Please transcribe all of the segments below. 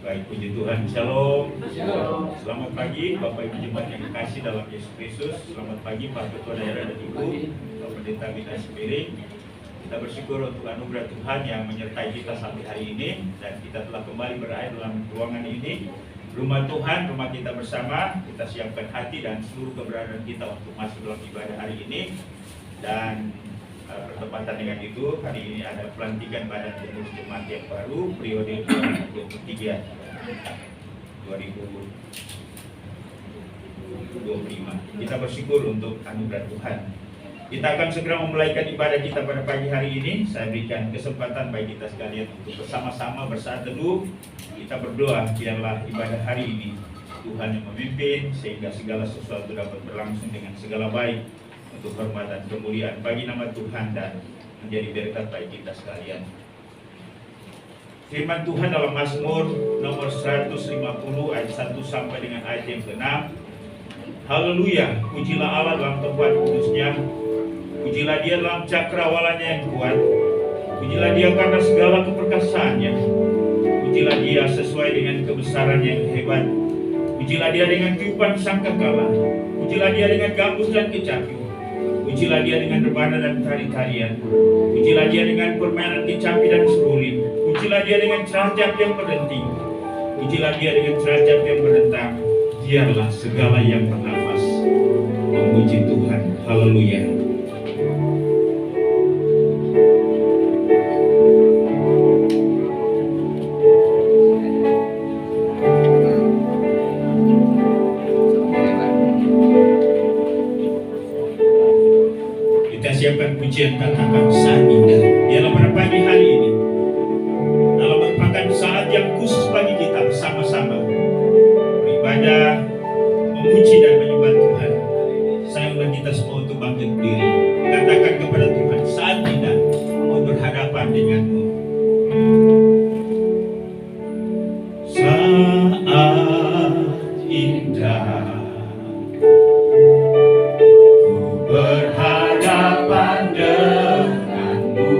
Baik, puji Tuhan. Shalom. Shalom. Selamat pagi Bapak Ibu Jemaat yang dikasih dalam Yesus Kristus. Selamat pagi Pak Ketua Daerah dan Ibu, Bapak Pendeta Bina Spirit. Kita bersyukur untuk anugerah Tuhan yang menyertai kita sampai hari ini, dan kita telah kembali berada dalam ruangan ini, rumah Tuhan, rumah kita bersama. Kita siapkan hati dan seluruh keberadaan kita untuk masuk dalam ibadah hari ini. Dan bertepatan dengan itu, hari ini ada pelantikan Badan Pengurus Jemaat yang baru periode 2023 2025. Kita bersyukur untuk anugerah Tuhan. Kita akan segera memulaikan ibadah kita pada pagi hari ini. Saya berikan kesempatan bagi kita sekalian untuk bersama-sama bersaat teduh. Kita berdoa, biarlah ibadah hari ini Tuhan yang memimpin, sehingga segala sesuatu dapat berlangsung dengan segala baik untuk hormat dan kemuliaan bagi nama Tuhan dan menjadi berkat bagi kita sekalian. Firman Tuhan dalam Mazmur nomor 150 ayat 1 sampai dengan ayat yang ke-6. Haleluya, pujilah Allah dalam tempat kudusnya, pujilah Dia dalam cakrawalanya yang kuat, pujilah Dia karena segala keperkasaannya, pujilah Dia sesuai dengan kebesaran yang hebat, pujilah Dia dengan tiupan sangkakala, pujilah Dia dengan gambus dan kecapi, pujilah Dia dengan rebana dan tari-tarian, pujilah Dia dengan permainan kecapi dan seruling, pujilah Dia dengan cerajap yang berdenting, pujilah Dia dengan cerajap yang berdentang. Biarlah segala yang bernafas memuji Tuhan. Haleluya. Kita siapkan pujian, katakan saat indah. Dalam pada pagi hari ini, dalam merupakan saat yang khusus bagi kita bersama-sama beribadah, memuji dan menyembah Tuhan. Saya undang kita semua untuk bangkit berdiri. Katakan kepada Tuhan, saat indah mau berhadapan denganmu. Saat indah ku berhadapan denganmu.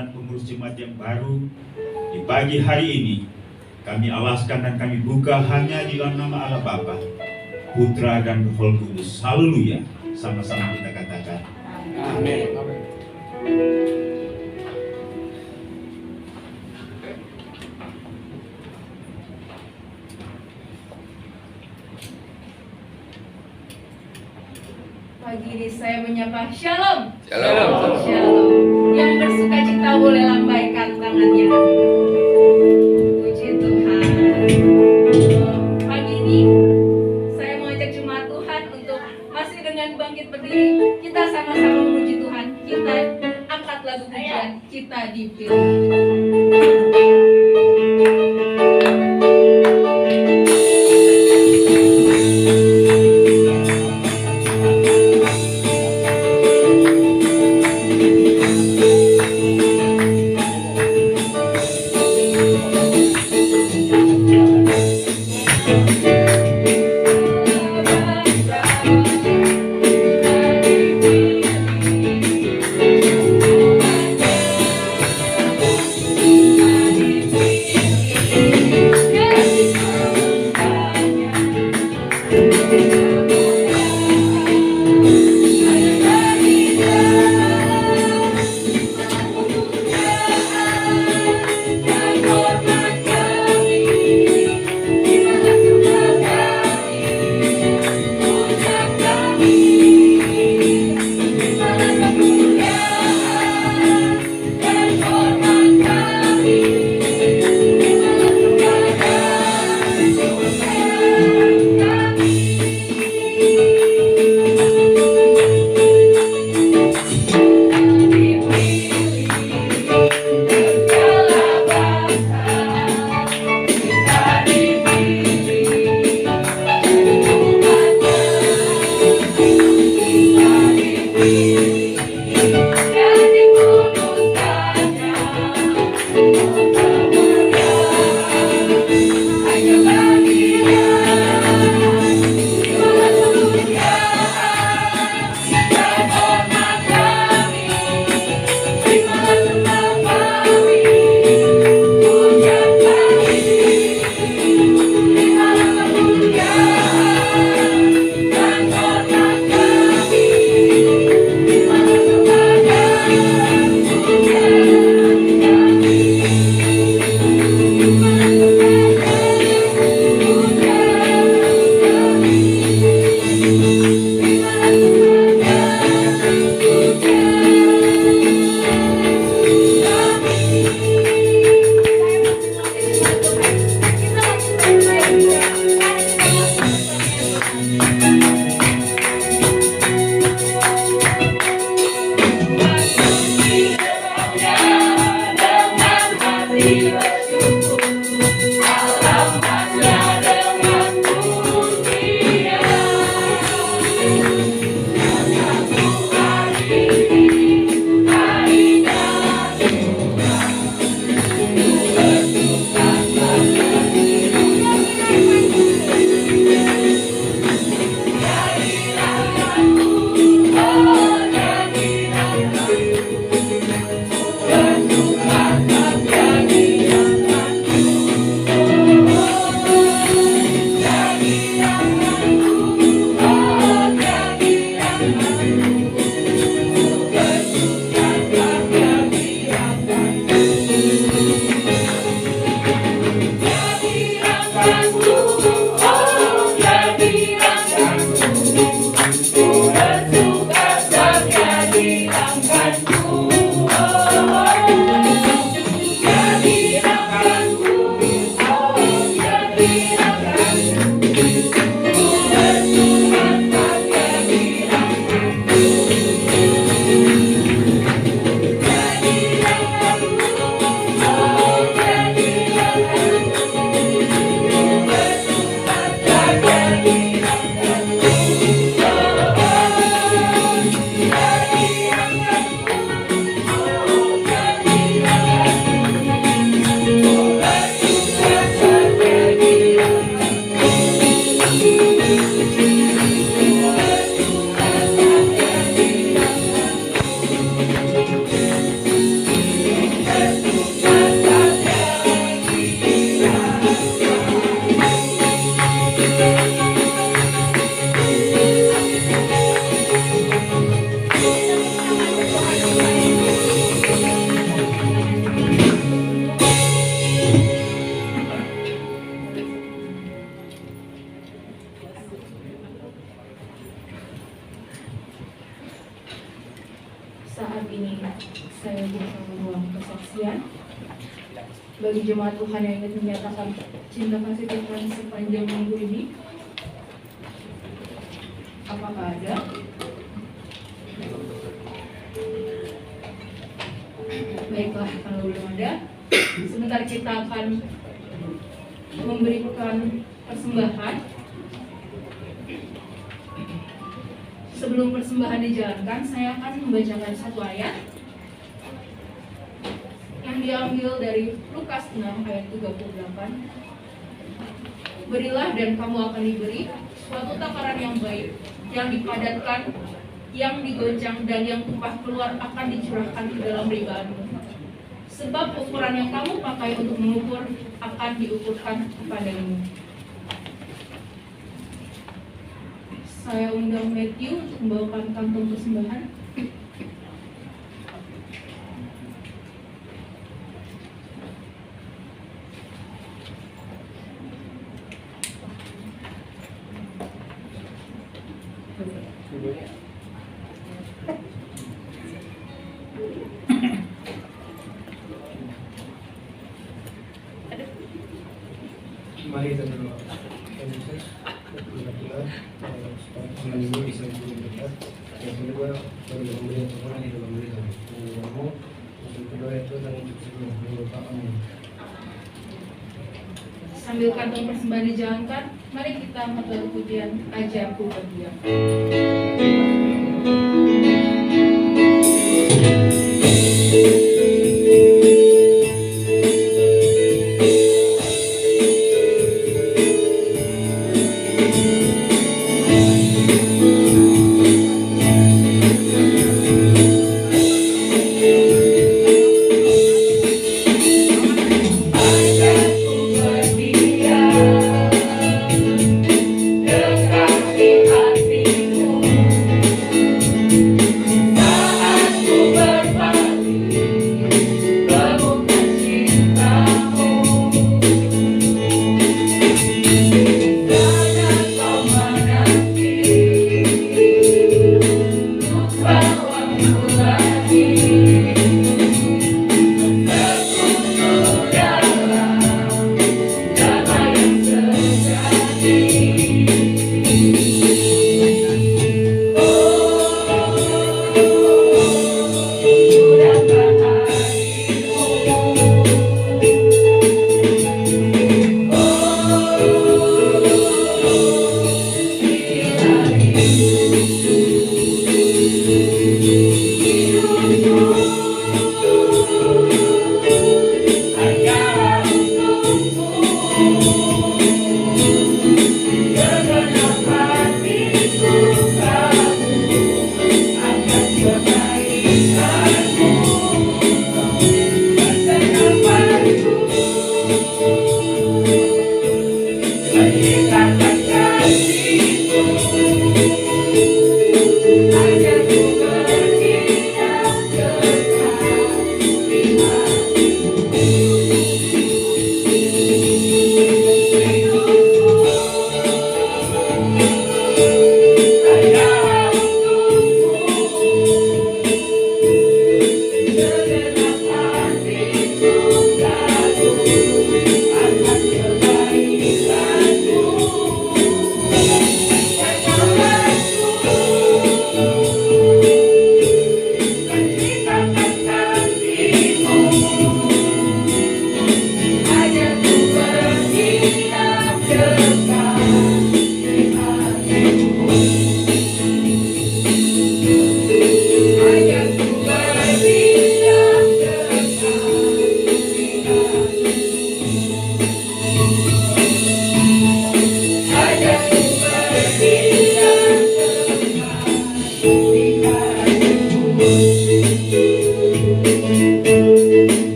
dan pengurus jemaat yang baru di pagi hari ini. Kami alaskan dan kami buka hanya di dalam nama Allah Bapa, Putra dan Roh Kudus. Haleluya. Sama-sama kita katakan. Amin. Pagi ini saya menyapa Shalom. Shalom. Shalom. Yang bersuka cita boleh lambaikan tangannya. Puji Tuhan. Pagi ini saya mengajak jemaat Tuhan untuk masih dengan bangkit berdiri. Kita sama-sama memuji Tuhan. Kita angkat lagu pujian. Kita dipilih. bagi jemaat Tuhan yang ingin menyatakan cinta kasih Tuhan sepanjang minggu ini? Apakah ada? Baiklah, kalau belum ada, sebentar kita akan memberikan persembahan. Sebelum persembahan dijalankan, saya akan membacakan satu ayat yang diambil dari Lukas 6 ayat 38. Berilah dan kamu akan diberi, suatu takaran yang baik, yang dipadatkan, yang digoncang dan yang tumpah keluar akan dicurahkan ke dalam ribaanmu. Sebab ukuran yang kamu pakai untuk mengukur akan diukurkan kepadamu. Saya undang Matthew untuk membawakan kantong persembahan. Mari kita berdoa. Malam ini bisa berdekat. Yang kedua, baru memberi Tuhan yang memberi kami. Kamu, yang kedua itu tanggung jawab Bapak kami. Sambil kantong persembahan dijalankan, mari kita angkat lagu pujian Ajarku Berdiam.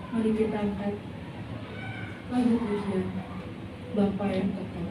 Mari kita angkat lagu pujian Bapa yang kekal.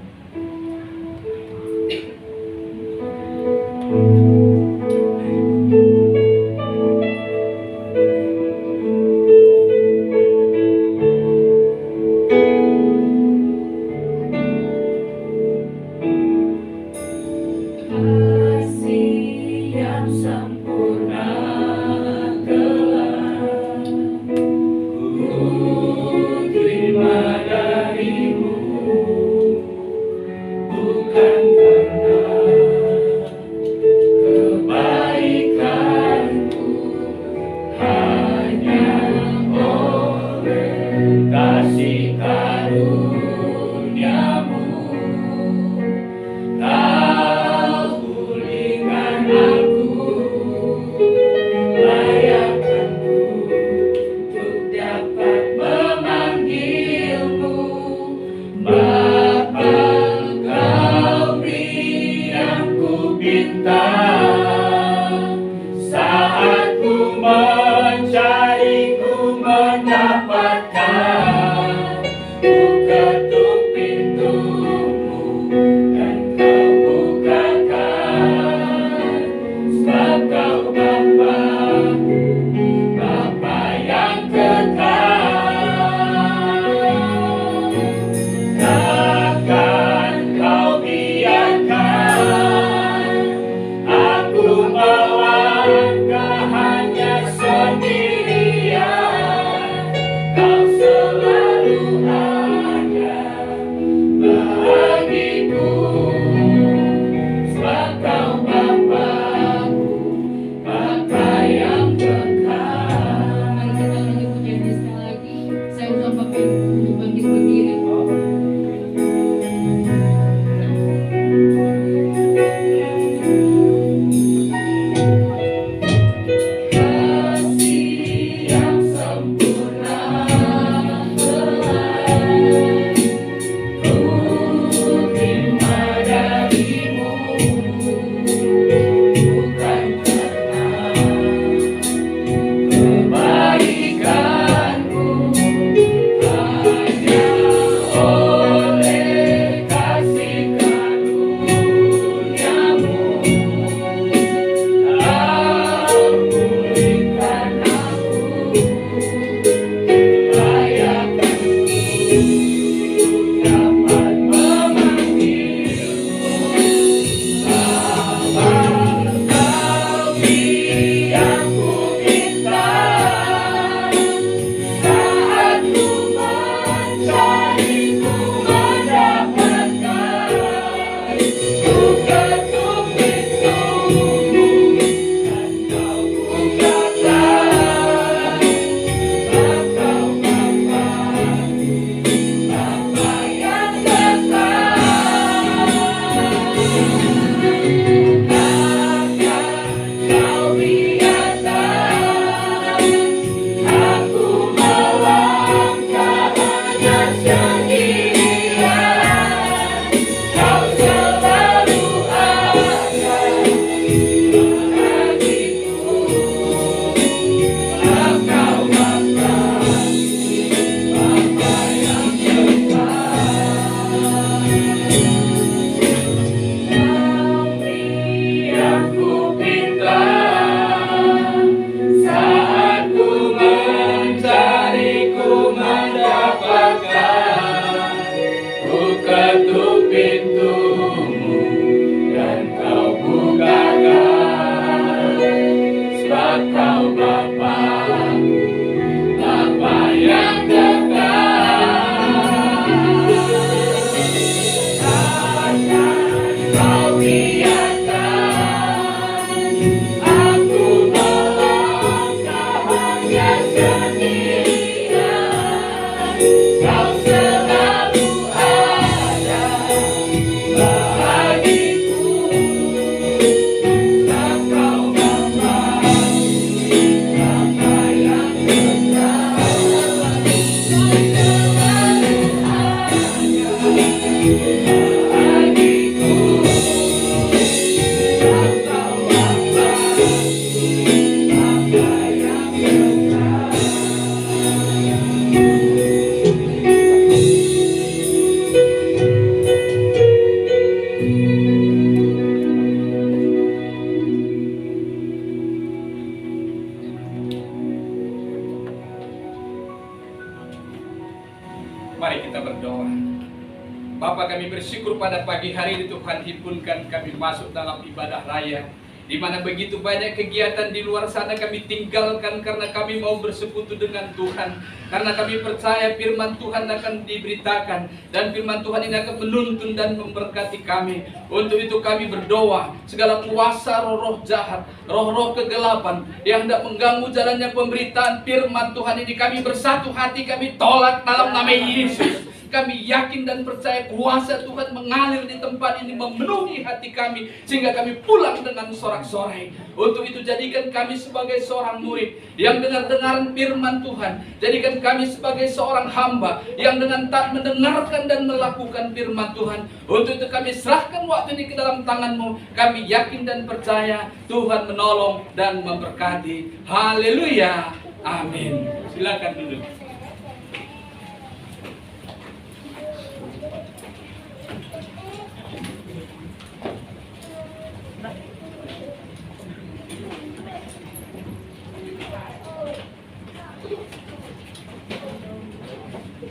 mendapatkan. Ku ketuk pintumu dan kau bukakan, sebab kau Bapa yang kekal. Takkan kau biarkan aku melangkah hanya sendirian. Kau selalu ada bagiku, sebab kau Bapa-Ku, Bapa yang kekal. Mari kita lanjut pujian sekali lagi. Saya undang Bapak Ibu untuk bangkit berdiri. Kasih yang sempurna telah ku terima darimu, bukan karena kebaikanku, hanya oleh kasih karuniamu. Kau pulihkan aku, layakkanku dapat memanggilmu Bapa. Kau yang ku minta saat ku mencari, ku mendapatkan. Ku ketuk pintumu dan kau bukakan, sebab kau Bapa yang kekal. Takkan kau biarkan aku melangkah hanya sendirian. Kau selalu ada bagiku, sebab kau Bapa yang kekal. Yang ku minta saat ku mencari, ku mendapatkan. Ku ketuk pintumu dan kau bukakan, sebab kau Bapa yang kekal. Takkan kau biarkan aku melangkah hanya sendirian. Kau selalu ada bagiku, sebab kau Bapa yang kekal. Selalu ada bagiku, sebab kau Bapa yang kekal. Mari kita berdoa. Bapa, kami bersyukur pada pagi hari ini Tuhan himpunkan kami masuk dalam ibadah raya, di mana begitu banyak kegiatan di luar sana kami tinggalkan karena kami mau bersekutu dengan Tuhan. Karena kami percaya firman Tuhan akan diberitakan dan firman Tuhan ini akan menuntun dan memberkati kami. Untuk itu kami berdoa, segala kuasa roh-roh jahat, roh-roh kegelapan yang hendak mengganggu jalannya pemberitaan firman Tuhan ini, kami bersatu hati, kami tolak dalam nama Yesus. Kami yakin dan percaya kuasa Tuhan mengalir di tempat ini, memenuhi hati kami, sehingga kami pulang dengan sorak-sorai. Untuk itu jadikan kami sebagai seorang murid yang dengar-dengaran firman Tuhan. Jadikan kami sebagai seorang hamba yang dengan tak mendengarkan dan melakukan firman Tuhan. Untuk itu kami serahkan waktu ini ke dalam tangan-Mu. Kami yakin dan percaya Tuhan menolong dan memberkati. Haleluya. Amin. Silakan duduk.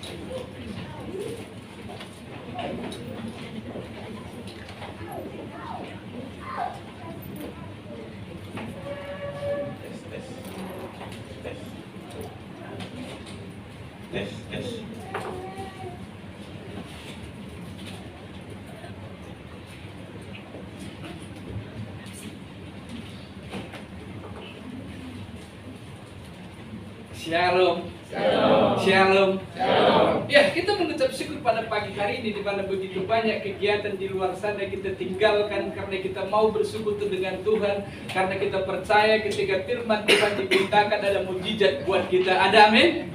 Tes. Shalom. Shalom. Ya, kita mengucap syukur pada pagi hari ini di mana begitu banyak kegiatan di luar sana kita tinggalkan karena kita mau bersekutu dengan Tuhan, karena kita percaya ketika firman Tuhan diberitakan ada mukjizat buat kita. Ada amin?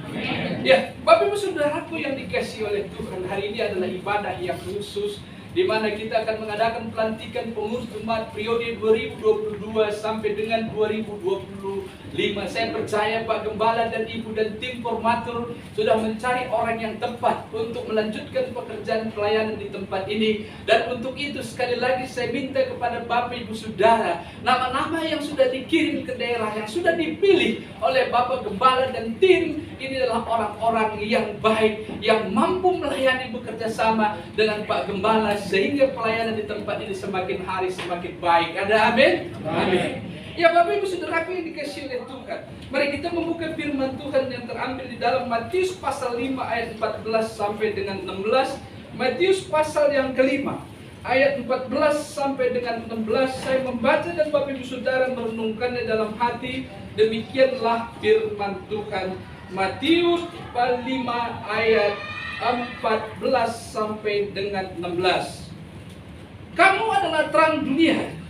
Ya, Bapak Ibu Saudaraku yang dikasihi oleh Tuhan, hari ini adalah ibadah yang khusus di mana kita akan mengadakan pelantikan pengurus jemaat periode 2022 sampai dengan 2025. Saya percaya Pak Gembala dan Ibu dan tim formatur sudah mencari orang yang tepat untuk melanjutkan pekerjaan pelayanan di tempat ini. Dan untuk itu sekali lagi saya minta kepada Bapak Ibu Saudara, nama-nama yang sudah dikirim ke daerah, yang sudah dipilih oleh Bapak Gembala dan tim, ini adalah orang-orang yang baik, yang mampu melayani bekerja sama dengan Pak Gembala sehingga pelayanan di tempat ini semakin hari semakin baik. Ada amin? Amin. Ya Bapak Ibu Saudaraku yang dikasihi oleh Tuhan, mari kita membuka firman Tuhan yang terambil di dalam Matius pasal 5 ayat 14 sampai dengan 16. Matius pasal yang kelima ayat 14 sampai dengan 16. Saya membaca dan Bapak Ibu Saudara merenungkannya dalam hati. Demikianlah firman Tuhan. Matius pasal 5 ayat 14 sampai dengan 16. Kamu adalah terang dunia.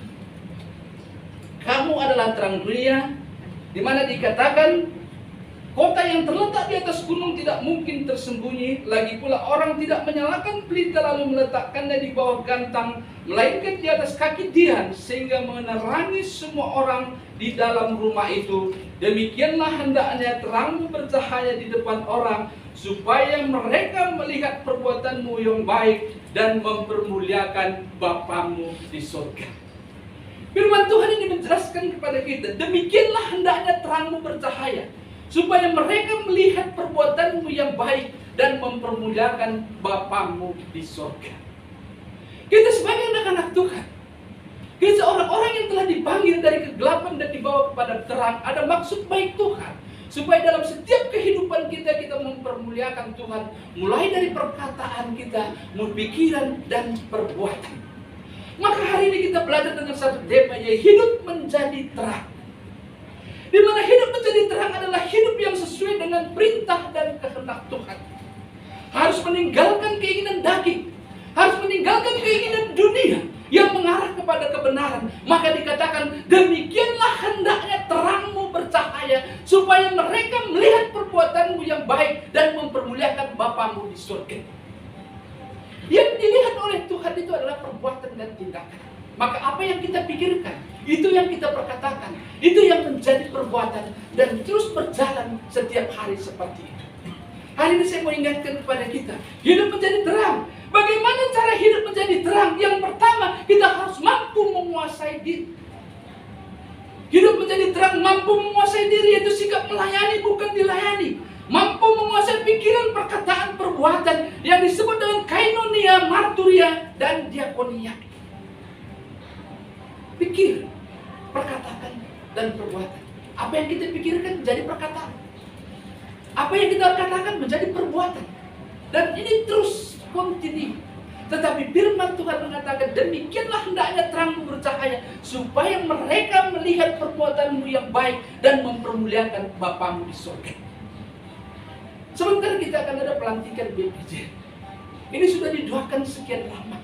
Kamu adalah terang dunia, di mana dikatakan kota yang terletak di atas gunung tidak mungkin tersembunyi. Lagi pula orang tidak menyalakan pelita lalu meletakkannya di bawah gantang, melainkan di atas kaki tiang, sehingga menerangi semua orang di dalam rumah itu. Demikianlah hendaknya terangmu bercahaya di depan orang, supaya mereka melihat perbuatanmu yang baik dan mempermuliakan Bapamu di surga. Firman Tuhan ini menjelaskan kepada kita, demikianlah hendaknya terangmu bercahaya, supaya mereka melihat perbuatanmu yang baik dan mempermuliakan Bapamu di surga. Kita sebagai anak-anak Tuhan, kita orang-orang yang telah dipanggil dari kegelapan dan dibawa kepada terang, ada maksud baik Tuhan, supaya dalam setiap kehidupan kita, kita mempermuliakan Tuhan, mulai dari perkataan kita, pikiran dan perbuatan. Maka hari ini kita belajar dengan satu tema, yaitu hidup menjadi terang. Di mana hidup menjadi terang adalah hidup yang sesuai dengan perintah dan kehendak Tuhan. Harus meninggalkan keinginan daging, harus meninggalkan keinginan dunia yang mengarah kepada kebenaran. Maka dikatakan, demikianlah hendaknya terangmu bercahaya, supaya mereka melihat perbuatanmu yang baik dan mempermuliakan Bapamu di surga. Yang dilihat oleh Tuhan itu adalah perbuatan dan tindakan. Maka apa yang kita pikirkan, itu yang kita perkatakan, itu yang menjadi perbuatan, dan terus berjalan setiap hari seperti itu. Hari ini saya mau ingatkan kepada kita, hidup menjadi terang. Bagaimana cara hidup menjadi terang? Yang pertama, kita harus mampu menguasai diri. Hidup menjadi terang, mampu menguasai diri, yaitu sikap melayani bukan dilayani. Mampu menguasai pikiran, perkataan, perbuatan yang disebut dengan kainonia, marturia, dan diakonia. Pikir, perkataan, dan perbuatan. Apa yang kita pikirkan menjadi perkataan. Apa yang kita katakan menjadi perbuatan. Dan ini terus kontinu. Tetapi firman Tuhan mengatakan, demikianlah hendaknya terangmu bercahaya, supaya mereka melihat perbuatanmu yang baik dan mempermuliakan Bapamu di surga. Sebentar kita akan ada pelantikan BPJ. Ini sudah didoakan sekian lama.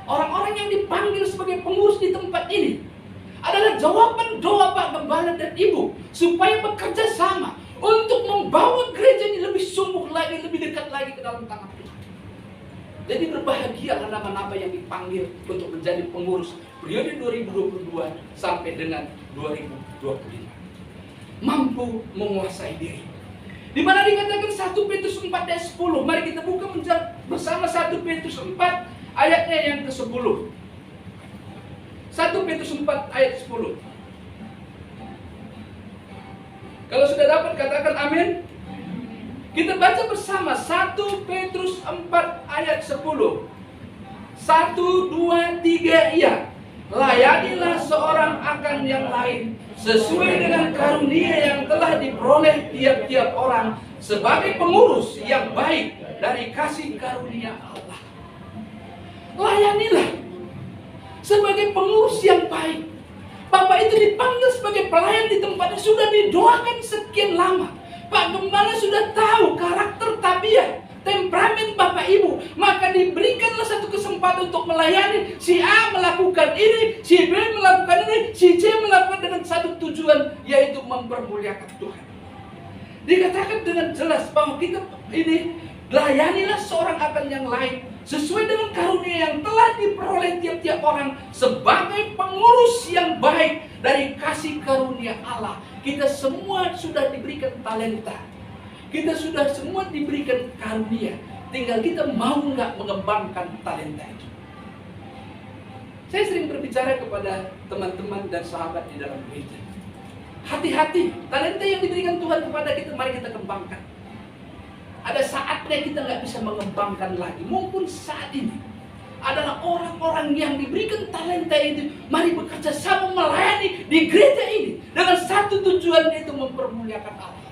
Orang-orang yang dipanggil sebagai pengurus di tempat ini adalah jawaban doa Pak Gembala dan Ibu, supaya bekerja sama untuk membawa gereja ini lebih sungguh lagi, lebih dekat lagi ke dalam tangan Tuhan. Jadi berbahagialah nama-nama yang dipanggil untuk menjadi pengurus periode 2022 sampai dengan 2025. Mampu menguasai diri. Di mana dikatakan 1 Petrus 4 ayat 10. Mari kita buka bersama 1 Petrus 4 ayatnya yang ke-10. 1 Petrus 4 ayat 10. Kalau sudah dapat katakan amin. Kita baca bersama 1 Petrus 4 ayat 10. 1, 2, 3, iya. Layanilah seorang akan yang lain sesuai dengan karunia yang telah diperoleh tiap-tiap orang sebagai pengurus yang baik dari kasih karunia Allah. Layanilah sebagai pengurus yang baik. Bapak itu dipanggil sebagai pelayan di tempat yang sudah didoakan sekian lama. Pak Gembala sudah tahu karakter, tabiat, temperamen Bapak Ibu, maka diberikanlah satu kesempatan untuk melayani. Si A melakukan ini, si B melakukan ini, si C melakukan dengan satu tujuan, yaitu mempermuliakan Tuhan. Dikatakan dengan jelas bahwa kita ini layanilah seorang akan yang lain sesuai dengan karunia yang telah diperoleh tiap-tiap orang sebagai pengurus yang baik dari kasih karunia Allah. Kita semua sudah diberikan talenta. Kita sudah semua diberikan karunia. Tinggal kita mau nggak mengembangkan talenta itu. Saya sering berbicara kepada teman-teman dan sahabat di dalam gereja. Hati-hati, talenta yang diberikan Tuhan kepada kita, mari kita kembangkan. Ada saatnya kita nggak bisa mengembangkan lagi. Mungkin saat ini adalah orang-orang yang diberikan talenta itu, mari bekerja sama melayani di gereja ini dengan satu tujuan, yaitu mempermuliakan Allah.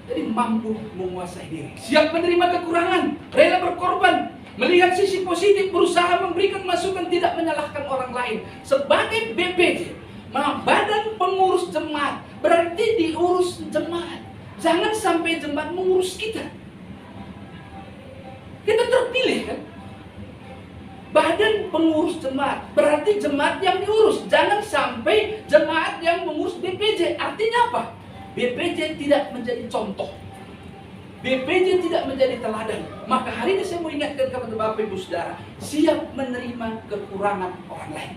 Jadi mampu menguasai diri, siap menerima kekurangan, rela berkorban, melihat sisi positif, berusaha memberikan masukan, tidak menyalahkan orang lain. Sebagai BPJ, badan pengurus jemaat, berarti diurus jemaat. Jangan sampai jemaat mengurus kita. Kita terpilih kan? Badan pengurus jemaat, berarti jemaat yang diurus. Jangan sampai jemaat yang mengurus BPJ. Artinya apa? BPJ tidak menjadi contoh, BPJ tidak menjadi teladan. Maka hari ini saya mau ingatkan kepada Bapak Ibu Saudara, siap menerima kekurangan orang lain.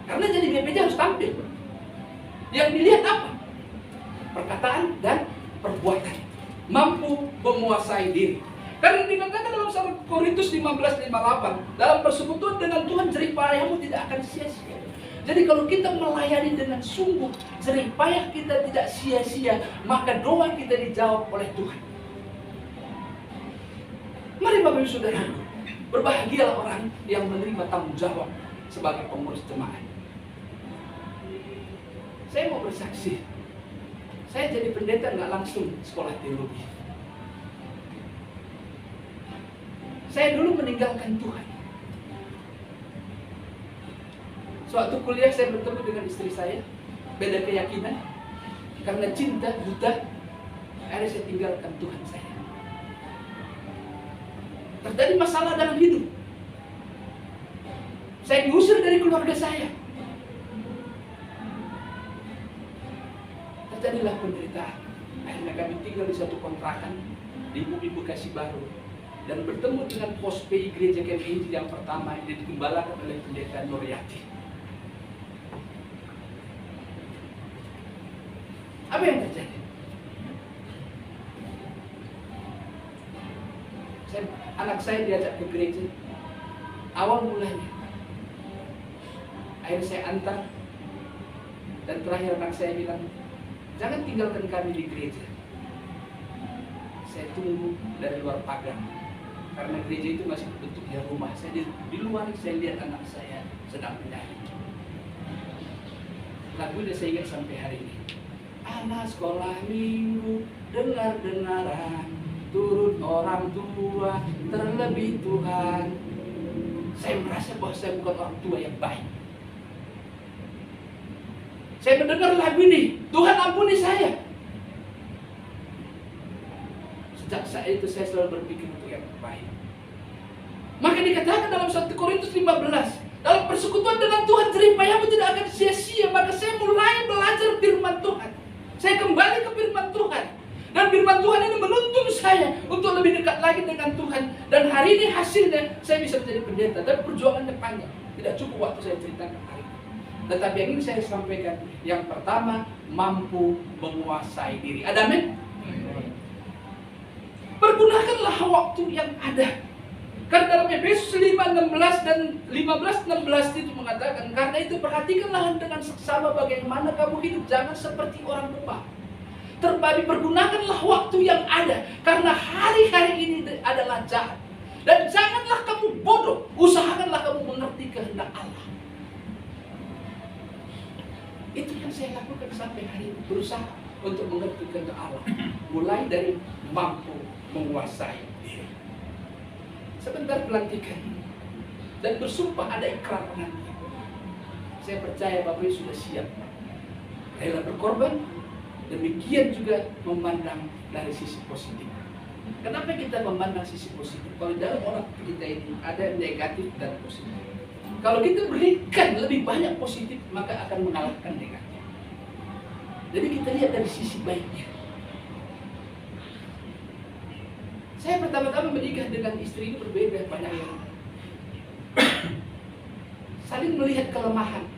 Karena jadi BPJ harus tampil. Yang dilihat apa? Perkataan dan perbuatan. Mampu menguasai diri. Karena dikatakan dalam 1 Korintus 15:58, dalam persekutuan dengan Tuhan jerih payahmu tidak akan sia-sia. Jadi kalau kita melayani dengan sungguh, jerih payah kita tidak sia-sia, maka doa kita dijawab oleh Tuhan. Mari Bapak Ibu Saudara, berbahagialah orang yang menerima tanggung jawab sebagai pengurus jemaat. Saya mau bersaksi, saya jadi pendeta nggak langsung sekolah teologi. Saya dulu meninggalkan Tuhan. Suatu kuliah saya bertemu dengan istri saya, beda keyakinan, karena cinta buta, akhirnya saya tinggalkan Tuhan saya. Terjadi masalah dalam hidup. Saya diusir dari keluarga saya. Terjadilah penderitaan. Akhirnya kami tinggal di satu kontrakan di Bumi Bekasi Baru dan bertemu dengan pos PI Gereja KMI yang pertama yang digembalakan oleh pendeta Nuryati. Apa yang terjadi? Anak saya diajak ke gereja. Awal mulanya, akhirnya saya antar, dan terakhir anak saya bilang, jangan tinggalkan kami di gereja. Saya tunggu dari luar pagar, karena gereja itu masih bentuknya rumah. Saya di luar, saya lihat anak saya sedang menyanyi. Lagu udah saya ingat sampai hari ini. Anak sekolah minggu, dengar-dengaran, turut orang tua, terlebih Tuhan. Saya merasa bahwa saya bukan orang tua yang baik. Saya mendengar lagu ini, Tuhan ampuni saya. Sejak saat itu saya selalu berpikir untuk yang baik. Maka dikatakan dalam 1 Korintus 15, dalam persekutuan dengan Tuhan jerih payahmu tidak akan sia-sia. Maka saya mulai belajar firman Tuhan. Saya kembali ke firman Tuhan. Dan firman Tuhan ini menuntun saya untuk lebih dekat lagi dengan Tuhan. Dan hari ini hasilnya saya bisa menjadi pendeta. Dan perjuangannya panjang. Tidak cukup waktu saya ceritakan hari ini. Tetapi yang ini saya sampaikan. Yang pertama, mampu menguasai diri. Ada amin? Pergunakanlah waktu yang ada. Karena dalam Efesus 5:16 dan 15:16 itu mengatakan, karena itu perhatikanlah dengan seksama bagaimana kamu hidup, jangan seperti orang lemah. Terbabi, pergunakanlah waktu yang ada, karena hari-hari ini adalah jahat. Dan janganlah kamu bodoh, usahakanlah kamu mengerti kehendak Allah. Itu yang saya lakukan sampai hari ini, berusaha untuk mengerti kehendak Allah. Mulai dari mampu menguasai diri. Sebentar pelantikan dan bersumpah ada ikrar nanti. Saya percaya Bapak Ibu sudah siap, rela berkorban. Demikian juga memandang dari sisi positif. Kenapa kita memandang sisi positif? Kalau dalam otak kita ini ada negatif dan positif. Kalau kita berikan lebih banyak positif, maka akan mengalahkan negatif. Jadi kita lihat dari sisi baiknya. Saya pertama-tama menikah dengan istri ini berbeda banyak yang saling melihat kelemahan.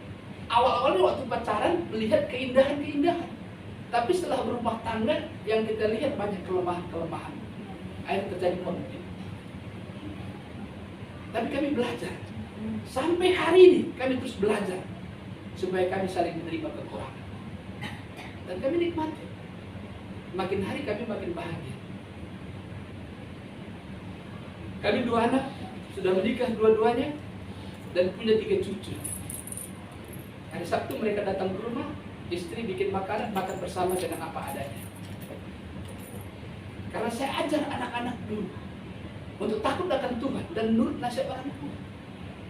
Awal-awalnya waktu pacaran melihat keindahan-keindahan. Tapi setelah berumah tangga yang kita lihat banyak kelemahan-kelemahan. Akhirnya terjadi konflik. Tapi kami belajar. Sampai hari ini kami terus belajar. Supaya kami saling menerima kekurangan. Dan kami nikmati. Makin hari kami makin bahagia. Kami 2 anak. Sudah menikah dua-duanya. Dan punya 3 cucu. Hari Sabtu mereka datang ke rumah. Istri bikin makanan, makan bersama dengan apa adanya. Karena saya ajar anak-anak dulu untuk takut akan Tuhan dan nurut nasihat orang tua.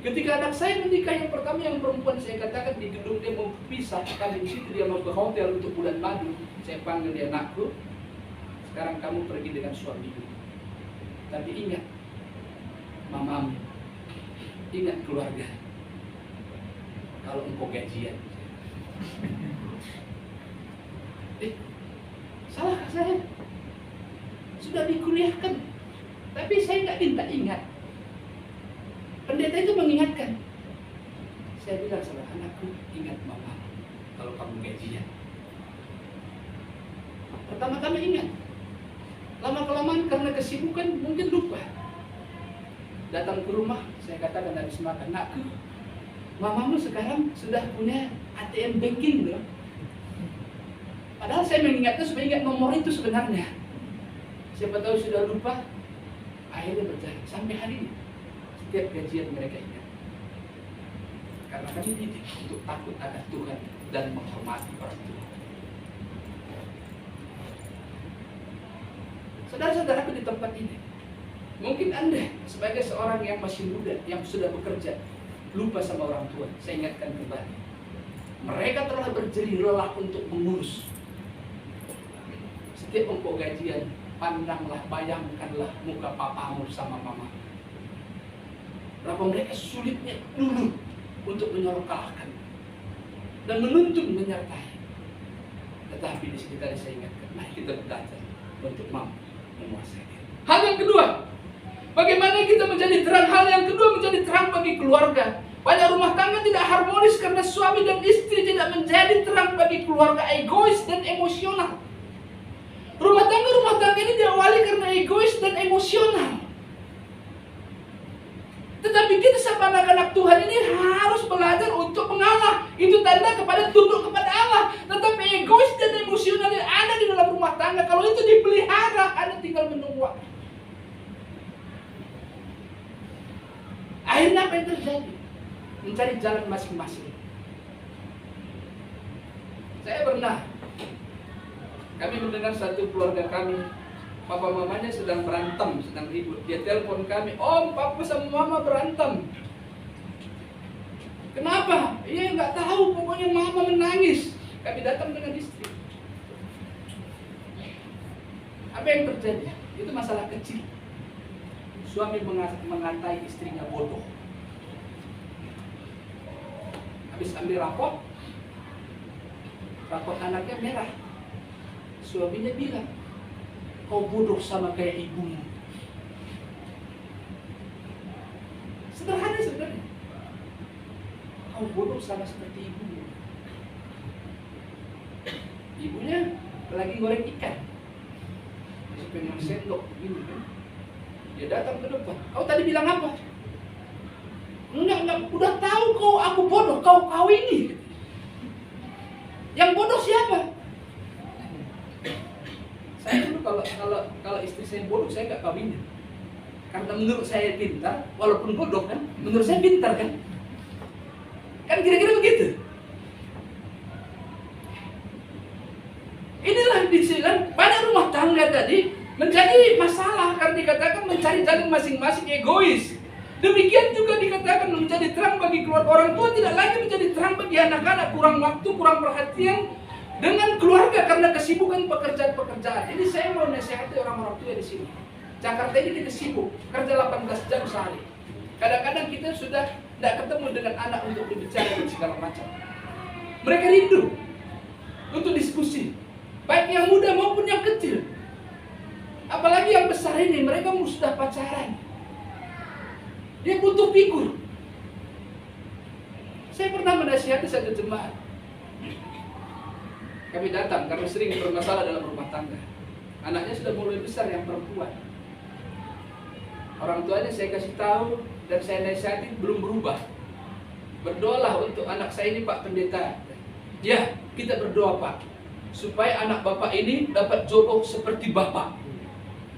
Ketika anak saya menikah yang pertama, yang perempuan, saya katakan di gedung dia mau pisah, kami di situ dia mau ke hotel untuk bulan madu. Saya panggil dia, anakku, sekarang kamu pergi dengan suamimu. Tapi ingat, mamamu, ingat keluarga. Kalau engkau gajian. Salahkah saya? Sudah dikuliahkan, tapi saya nggak minta ingat. Pendeta itu mengingatkan. Saya bilang sama anakku, ingat mama kalau kamu gajian. Pertama-tama ingat. Lama-kelamaan karena kesibukan mungkin lupa. Datang ke rumah, saya katakan habis makan, anakku, mamamu sekarang sudah punya ATM banking loh. Padahal saya mengingatnya supaya ingat nomor itu sebenarnya. Siapa tahu sudah lupa. Akhirnya berjalan sampai hari ini. Setiap gajian mereka ingat. Karena kami didik untuk takut akan Tuhan dan menghormati orang tua. Saudara-saudaraku di tempat ini, mungkin Anda sebagai seorang yang masih muda, yang sudah bekerja, lupa sama orang tua. Saya ingatkan kembali. Mereka telah berjerih lelah untuk mengurus. Setiap engkau gajian, pandanglah, bayangkanlah muka papamu sama mama. Berapa mereka sulitnya dulu untuk menyokalkan dan menuntun menyertai. Tetapi di sekitar saya ingatkan, mari kita belajar untuk mampu menguasai diri. Hal yang kedua, bagaimana kita menjadi terang? Hal yang kedua menjadi terang bagi keluarga. Banyak rumah tangga tidak harmonis karena suami dan istri tidak menjadi terang bagi keluarga, egois dan emosional. Rumah tangga ini diawali karena egois dan emosional. Tetapi kita sama anak-anak Tuhan ini harus belajar untuk mengalah. Itu tanda kepada tunduk kepada Allah. Tetapi egois dan emosional yang ada di dalam rumah tangga, kalau itu dipelihara, Anda tinggal menunggu. Akhirnya apa yang terjadi? Mencari jalan masing-masing. Saya pernah, kami mendengar satu keluarga kami, papa mamanya sedang berantem, sedang ribut. Dia telepon kami, Om, papa sama mama berantem. Kenapa? Iya nggak tahu, pokoknya mama menangis. Kami datang dengan istri. Apa yang terjadi? Itu masalah kecil. Suami mengatai istrinya bodoh. Habis ambil rapot anaknya merah. Suaminya bilang, kau bodoh sama kayak ibumu. Sederhana sebenarnya. Kau bodoh sama seperti ibumu. Ibunya lagi goreng ikan. Dia pengen sendok begini kan. Dia datang ke depan. Kau tadi bilang apa? Enggak, udah tahu kau aku bodoh, kau ini. Yang bodoh siapa? kalau istri saya bodoh, saya nggak kawinin. Karena menurut saya pintar, walaupun bodoh kan, menurut saya pintar kan. Kan kira-kira begitu. Inilah disilang pada rumah tangga tadi menjadi masalah karena dikatakan mencari jalan masing-masing egois. Demikian juga dikatakan menjadi terang bagi keluarga, orang tua tidak lagi menjadi terang bagi anak-anak, kurang waktu, kurang perhatian dengan keluarga karena kesibukan pekerjaan-pekerjaan. Ini saya mau nasihati orang-orang tua di sini. Jakarta ini kita sibuk, kerja 18 jam sehari. Kadang-kadang kita sudah tidak ketemu dengan anak untuk berbicara dan segala macam. Mereka rindu untuk diskusi, baik yang muda maupun yang kecil. Apalagi yang besar ini, mereka sudah pacaran. Dia butuh figur. Saya pernah menasihati satu jemaat. Kami datang karena sering bermasalah dalam rumah tangga. Anaknya sudah mulai besar, yang perempuan. Orang tuanya saya kasih tahu dan saya nasihati belum berubah. Berdoalah untuk anak saya ini, Pak Pendeta. Ya, kita berdoa, Pak, supaya anak Bapak ini dapat jodoh seperti Bapak.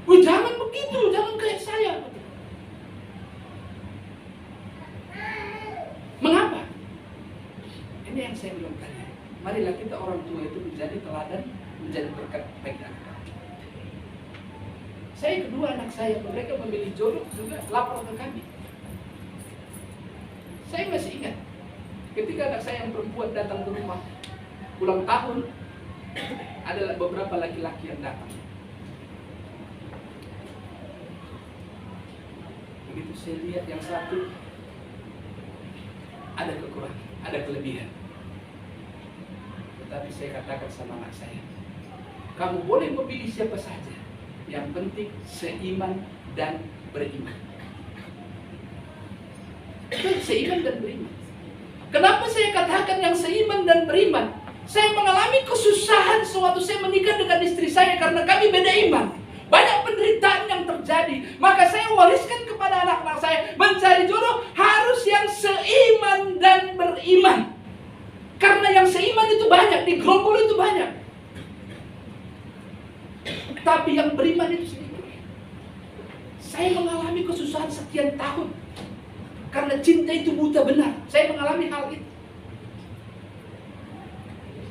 Jangan begitu, jangan kayak saya. Mengapa? Ini yang saya bilang tadi. Marilah kita orang tua itu menjadi teladan, menjadi berkat bagi anak. Saya kedua anak saya, mereka memilih jodoh juga lapor ke kami. Saya masih ingat ketika anak saya yang perempuan datang ke rumah ulang tahun, ada beberapa laki-laki yang datang. Begitu saya lihat yang satu ada kekurangan, ada kelebihan. Tetapi saya katakan sama anak saya, kamu boleh memilih siapa saja, yang penting seiman dan beriman. Seiman dan beriman. Kenapa saya katakan yang seiman dan beriman? Saya mengalami kesusahan sewaktu saya menikah dengan istri saya karena kami beda iman. Banyak penderitaan yang terjadi. Maka saya wariskan kepada anak-anak saya, mencari jodoh harus yang seiman dan beriman. Karena yang seiman itu banyak, di gerombol itu banyak. Tapi yang beriman itu sedikit. Saya mengalami kesusahan sekian tahun. Karena cinta itu buta benar. Saya mengalami hal itu.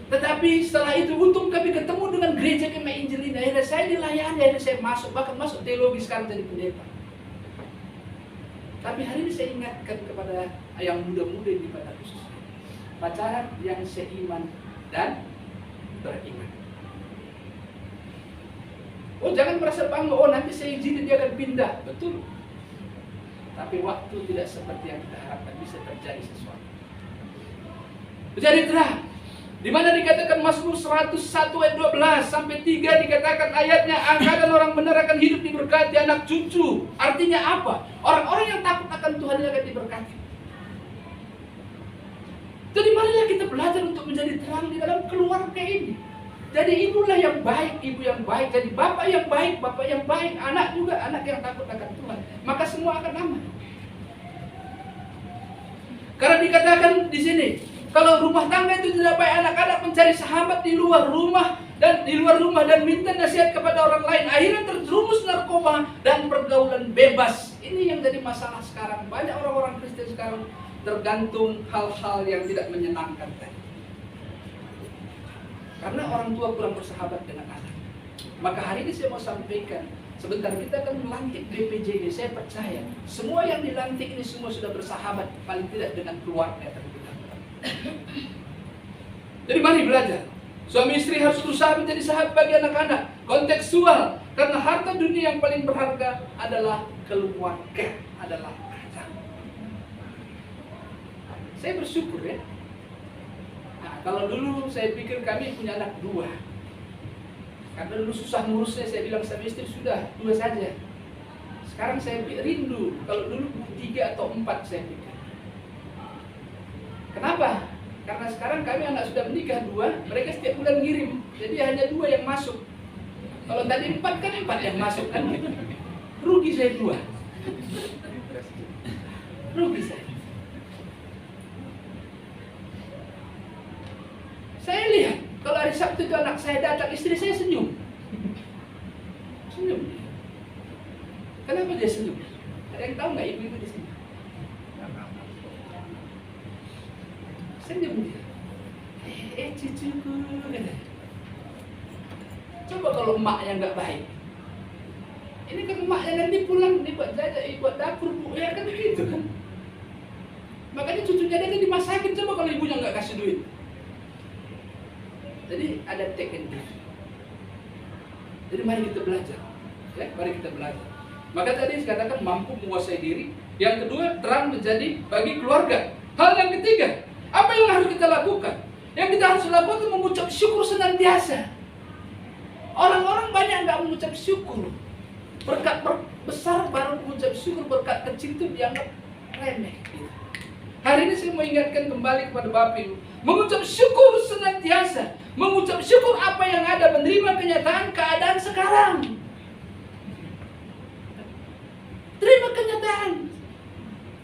Tetapi setelah itu untung kami ketemu dengan gereja Kemah Injil ini. Akhirnya saya dilayani, akhirnya saya masuk, bahkan masuk teologi sekarang jadi pendeta. Tapi hari ini saya ingatkan kepada yang muda-muda di pada khusus, pacaran yang seiman dan beriman. Oh, jangan merasa bangga, oh nanti saya izinin dia akan pindah. Betul. Tapi waktu tidak seperti yang kita harapkan, bisa terjadi sesuatu. Menjadi terang. Di mana dikatakan Mazmur 101 ayat 12 sampai 3 dikatakan ayatnya, angkatan orang benar akan hidup diberkati anak cucu. Artinya apa? Orang-orang yang takut akan Tuhan akan diberkati. Jadi marilah kita belajar untuk menjadi terang di dalam keluarga ini. Jadi ibulah yang baik, ibu yang baik. Jadi bapak yang baik, anak juga anak yang takut akan Tuhan. Maka semua akan aman. Karena dikatakan di sini, kalau rumah tangga itu tidak baik, anak-anak mencari sahabat di luar rumah dan minta nasihat kepada orang lain, akhirnya terjerumus narkoba dan pergaulan bebas. Ini yang jadi masalah sekarang. Banyak orang-orang Kristen sekarang tergantung hal-hal yang tidak menyenangkan tadi. Karena orang tua kurang bersahabat dengan anak. Maka hari ini saya mau sampaikan, sebentar kita akan melantik BPJD. Saya percaya semua yang dilantik ini semua sudah bersahabat, paling tidak dengan keluarga terlebih dahulu. Jadi mari belajar. Suami istri harus berusaha menjadi sahabat bagi anak-anak. Kontekstual, karena harta dunia yang paling berharga adalah keluarga, adalah anak. Saya bersyukur ya. Nah, kalau dulu saya pikir kami punya anak 2. Karena dulu susah ngurusnya, saya bilang sama istri sudah 2 saja. Sekarang saya rindu, kalau dulu 3 atau 4 saya pikir. Kenapa? Karena sekarang kami anak sudah menikah 2, mereka setiap bulan ngirim. Jadi hanya 2 yang masuk. Kalau tadi 4 kan 4 yang masuk kan gitu. Rugi saya 2. Rugi saya. Saya lihat, kalau hari Sabtu itu anak saya datang, istri saya senyum. Senyum dia. Kenapa dia senyum? Ada yang tahu nggak ibu-ibu di sini? Senyum dia. Cucuku, kata. Coba kalau emaknya nggak baik. Ini kan emaknya nanti pulang, nih buat jajan, buat dapur, bu, ya kan begitu kan. Makanya cucunya dia dimasakin, coba kalau ibunya nggak kasih duit. Jadi ada take and give. Jadi mari kita belajar, ya, mari kita belajar. Maka tadi dikatakan mampu menguasai diri. Yang kedua, terang menjadi bagi keluarga. Hal yang ketiga, apa yang harus kita lakukan? Yang kita harus lakukan mengucap syukur senantiasa. Orang-orang banyak nggak mengucap syukur. Berkat besar baru mengucap syukur, berkat kecil itu dianggap remeh. Hari ini saya mau ingatkan kembali kepada Bapak Ibu, mengucap syukur senantiasa, mengucap syukur apa yang ada, menerima kenyataan keadaan sekarang. Terima kenyataan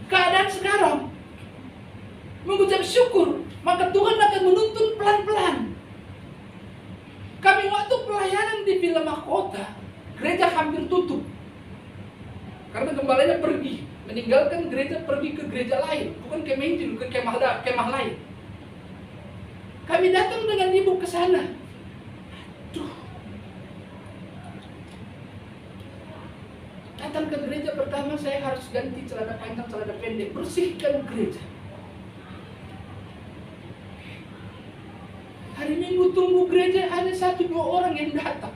keadaan sekarang, mengucap syukur, maka Tuhan akan menuntun pelan-pelan. Kami waktu pelayanan di Villa Mahkota, gereja hampir tutup karena gembalanya pergi, meninggalkan gereja, pergi ke gereja lain, bukan kemah Injil, ke kemah lain. Kami datang dengan ibu ke sana. Aduh. Datang ke gereja pertama saya harus ganti celana panjang, celana pendek, bersihkan gereja. Hari Minggu tunggu gereja hanya 1-2 orang yang datang.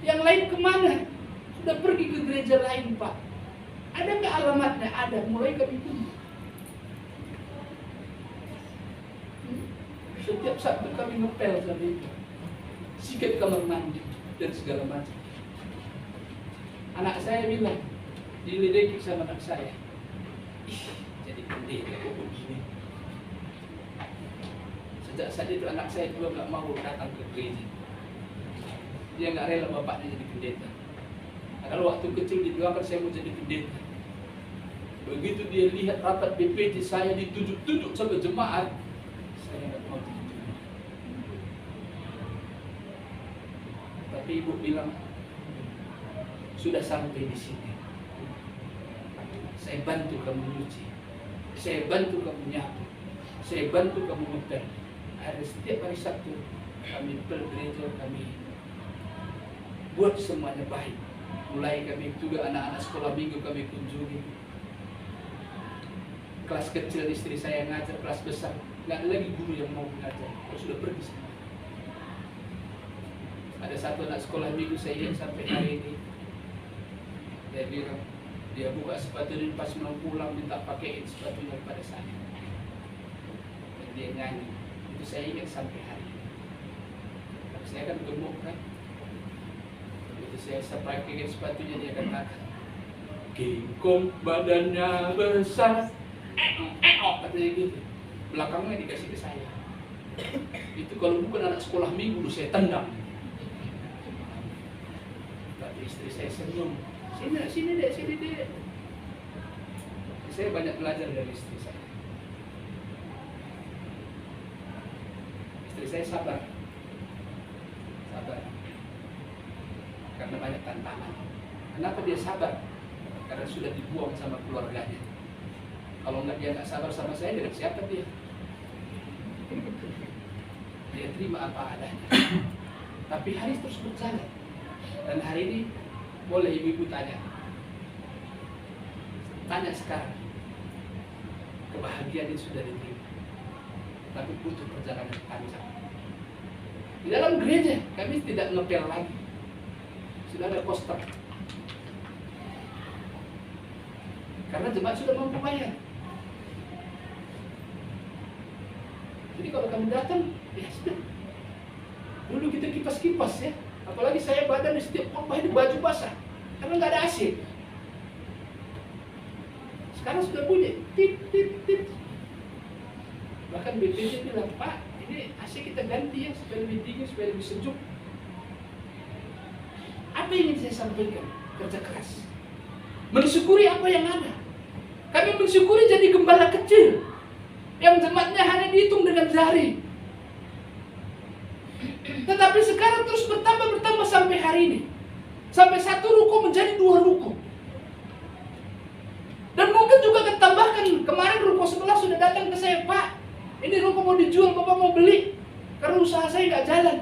Yang lain kemana? Sudah pergi ke gereja lain, Pak. Ada nggak alamatnya? Ada. Mulai kami tunggu. Setiap Sabtu kami ngepel sama itu. Sikat kamar mandi dan segala macam. Anak saya bilang, diledeki sama anak saya. Ih, jadi pendeta kok begini. Sejak saat itu anak saya juga nggak mau datang ke gereja. Dia nggak rela bapaknya jadi pendeta. Nah, kalau waktu kecil didoakan saya mau jadi pendeta. Begitu dia lihat rapat BPT saya ditunjuk-tunjuk sama jemaat, saya nggak mau ditunjuk. Tapi ibu bilang, sudah sampai di sini. Saya bantu kamu nyuci, saya bantu kamu nyapu, saya bantu kamu ngepel. Ada setiap hari Sabtu kami bergereja, kami buat semuanya baik. Mulai kami juga anak-anak sekolah minggu kami kunjungi. Kelas kecil istri saya ngajar, kelas besar nggak ada lagi guru yang mau mengajar, sudah pergi semua. Ada satu anak sekolah minggu saya lihat sampai hari ini, dia bilang dia buka sepatu dan pas mau pulang minta pakaiin sepatunya kepada saya. Dan dia nyanyi, itu saya ingat sampai hari ini. Tapi saya kan gemuk kan. Saya pakaikan sepatunya, dia katakan, Kingkong badannya besar, katanya gitu. Belakangnya dikasih ke saya. Itu kalau bukan anak sekolah minggu saya tendang. Tapi istri saya senyum. Sini dek. Saya banyak belajar dari istri saya. Istri saya sabar. Karena banyak tantangan. Kenapa dia sabar? Karena sudah dibuang sama keluarganya. Kalau dia nggak sabar sama saya, dengan siapa dia? Dia terima apa adanya. Tapi hari terus berjalan. Dan hari ini boleh ibu-ibu tanya. Tanya sekarang. Kebahagiaan ini sudah diterima. Tapi butuh perjalanan panjang. Di dalam gereja kami tidak ngepel lagi. Sudah ada poster. Karena jemaat sudah mampu bayar. Jadi kalau kamu datang, ya sudah. Dulu kita kipas-kipas ya. Apalagi saya badan di setiap khotbah itu baju basah. Karena nggak ada AC. Sekarang sudah bunyi. Tit. Bahkan BPJ bilang, Pak, ini AC kita ganti ya, supaya lebih dingin, supaya lebih sejuk. Apa yang ingin saya sampaikan? Kerja keras. Mensyukuri apa yang ada. Kami mensyukuri jadi gembala kecil yang jemaatnya hanya dihitung dengan jari. Tetapi sekarang terus bertambah sampai hari ini. Sampai 2 ruko. Dan mungkin juga akan tambahkan, kemarin ruko sebelah sudah datang ke saya, Pak, ini ruko mau dijual, Bapak mau beli, karena usaha saya nggak jalan.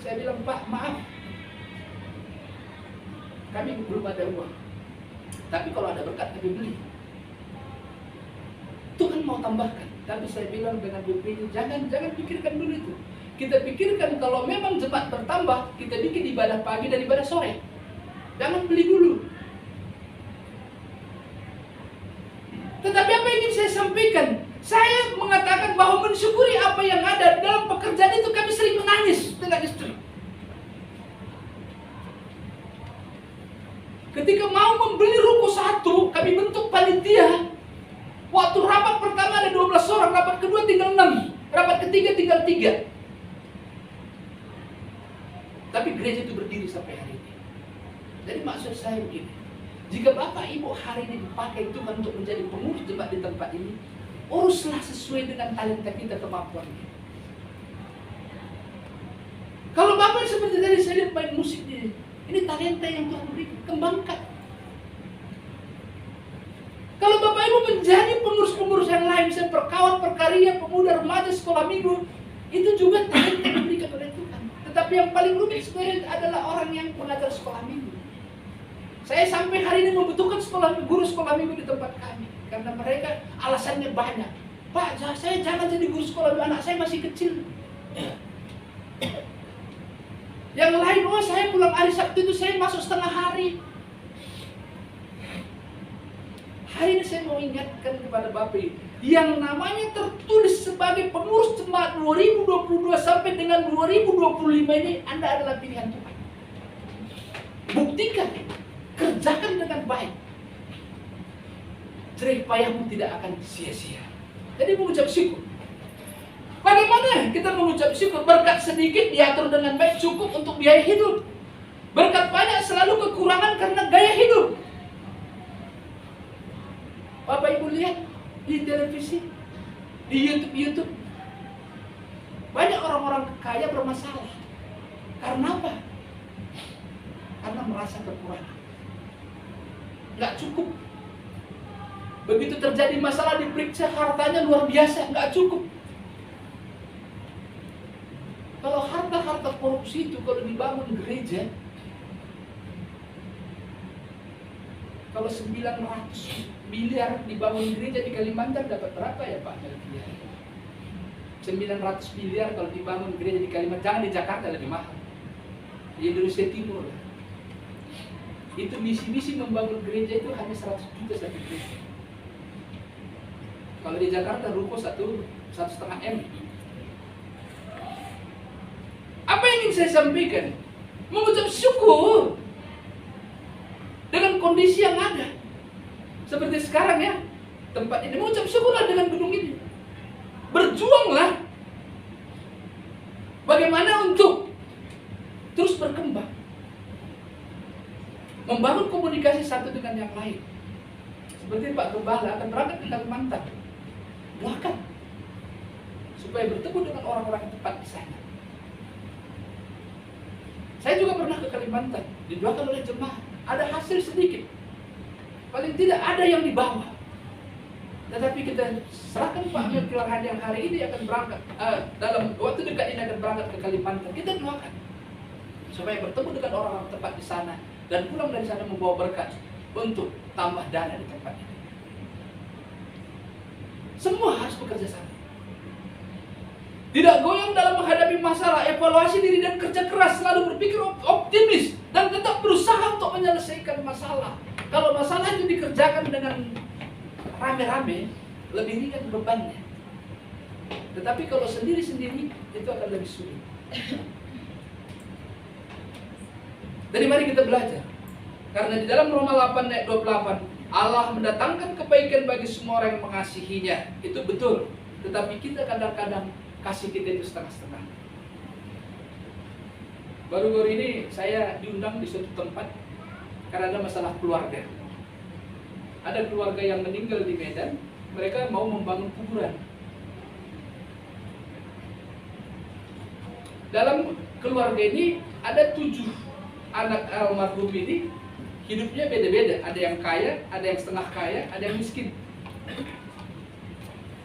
Saya bilang, Pak, maaf, kami belum ada uang. Tapi kalau ada berkat, kami beli. Tuhan mau tambahkan. Tapi saya bilang dengan BP, jangan pikirkan dulu itu. Kita pikirkan kalau memang jemaat bertambah, kita bikin ibadah pagi dan ibadah sore. Jangan beli dulu. Tetapi apa yang ingin saya sampaikan? Saya mengatakan bahwa mensyukuri apa yang ada dalam pekerjaan itu, kami sering menangis dengan istri. Ketika mau membeli ruko 1, kami bentuk panitia. Waktu rapat pertama ada 12 orang, rapat kedua tinggal 6, rapat ketiga tinggal 3. Tapi gereja itu berdiri sampai hari ini. Jadi maksud saya begini, jika Bapak Ibu hari ini dipakai Tuhan untuk menjadi pengurus jemaat di tempat ini, uruslah sesuai dengan talenta kita, kemampuan kita. Kalau Bapak seperti tadi saya lihat main musik ini talenta yang Tuhan beri, kembangkan. Kalau Bapak Ibu menjadi pengurus-pengurus yang lain, misalnya perkawan, perkarya, pemuda, remaja, sekolah minggu, itu juga talenta yang diberikan oleh Tuhan. Tetapi yang paling rumit sebenarnya adalah orang yang mengajar sekolah minggu. Saya sampai hari ini membutuhkan guru sekolah minggu di tempat kami, karena mereka alasannya banyak. Pak, saya jangan jadi guru sekolah minggu, anak saya masih kecil. Yang lain, saya pulang hari Sabtu itu saya masuk setengah hari. Hari ini saya mau ingatkan kepada Bapak, yang namanya tertulis sebagai pengurus jemaat 2022 sampai dengan 2025 ini, Anda adalah pilihan Tuhan. Buktikan, kerjakan dengan baik. Jerih payahmu tidak akan sia-sia. Jadi mengucap syukur. Bagaimana kita mengucap syukur? Berkat sedikit diatur dengan baik, cukup untuk biaya hidup. Berkat banyak selalu kekurangan karena gaya hidup. Bapak Ibu lihat di televisi, di YouTube, banyak orang-orang kaya bermasalah. Karena apa? Karena merasa kekurangan, nggak cukup. Begitu terjadi masalah, diperiksa hartanya luar biasa, nggak cukup. Kalau harta-harta korupsi itu kalau dibangun gereja, kalau 900 miliar dibangun gereja di Kalimantan dapat berapa ya Pak Melkiah? 900 miliar kalau dibangun gereja di Kalimantan, jangan di Jakarta lebih mahal. Di Indonesia Timur. Itu misi-misi membangun gereja itu hanya 100 juta satu gereja. Kalau di Jakarta ruko 1,5 M. Apa yang ingin saya sampaikan? Mengucap syukur dengan kondisi yang ada. Seperti sekarang ya, tempat ini, mengucap syukurlah dengan gedung ini. Berjuanglah bagaimana untuk terus berkembang, membangun komunikasi satu dengan yang lain. Seperti Pak Gembala akan berangkat ke Kalimantan, doakan supaya bertemu dengan orang-orang yang tepat di sana. Saya juga pernah ke Kalimantan, didoakan oleh jemaat, ada hasil sedikit. Paling tidak ada yang dibawa. Tetapi kita serahkan Pak Melkiah yang hari ini akan berangkat, dalam waktu dekat ini akan berangkat ke Kalimantan. Kita doakan supaya bertemu dengan orang-orang tepat di sana dan pulang dari sana membawa berkat untuk tambah dana di tempat ini. Semua harus bekerja sama. Tidak goyang dalam menghadapi masalah, evaluasi diri dan kerja keras, selalu berpikir optimis dan tetap berusaha untuk menyelesaikan masalah. Kalau masalah itu dikerjakan dengan rame-rame, lebih ringan bebannya. Tetapi kalau sendiri-sendiri, itu akan lebih sulit. Jadi mari kita belajar. Karena di dalam Roma 8 ayat 28, Allah mendatangkan kebaikan bagi semua orang yang mengasihinya. Itu betul. Tetapi kita kadang-kadang kasih kita itu setengah-setengah. Baru-baru ini saya diundang di suatu tempat karena ada masalah keluarga. Ada keluarga yang meninggal di Medan, mereka mau membangun kuburan. Dalam keluarga ini ada 7 anak almarhum ini hidupnya beda-beda. Ada yang kaya, ada yang setengah kaya, ada yang miskin.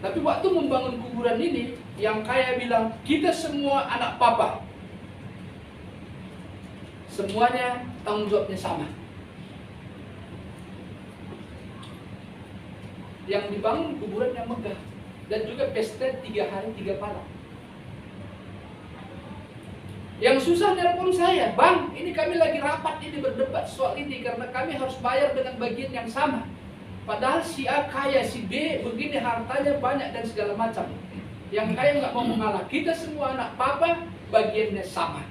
Tapi waktu membangun kuburan ini, yang kaya bilang, kita semua anak papa. Semuanya tanggung jawabnya sama. Yang dibangun kuburan yang megah. Dan juga pesta 3 hari 3 malam. Yang susah nelpon saya, Bang, ini kami lagi rapat ini berdebat soal ini karena kami harus bayar dengan bagian yang sama. Padahal si A kaya, si B begini hartanya banyak dan segala macam. Yang kaya nggak mau mengalah. Kita semua anak papa, bagiannya sama.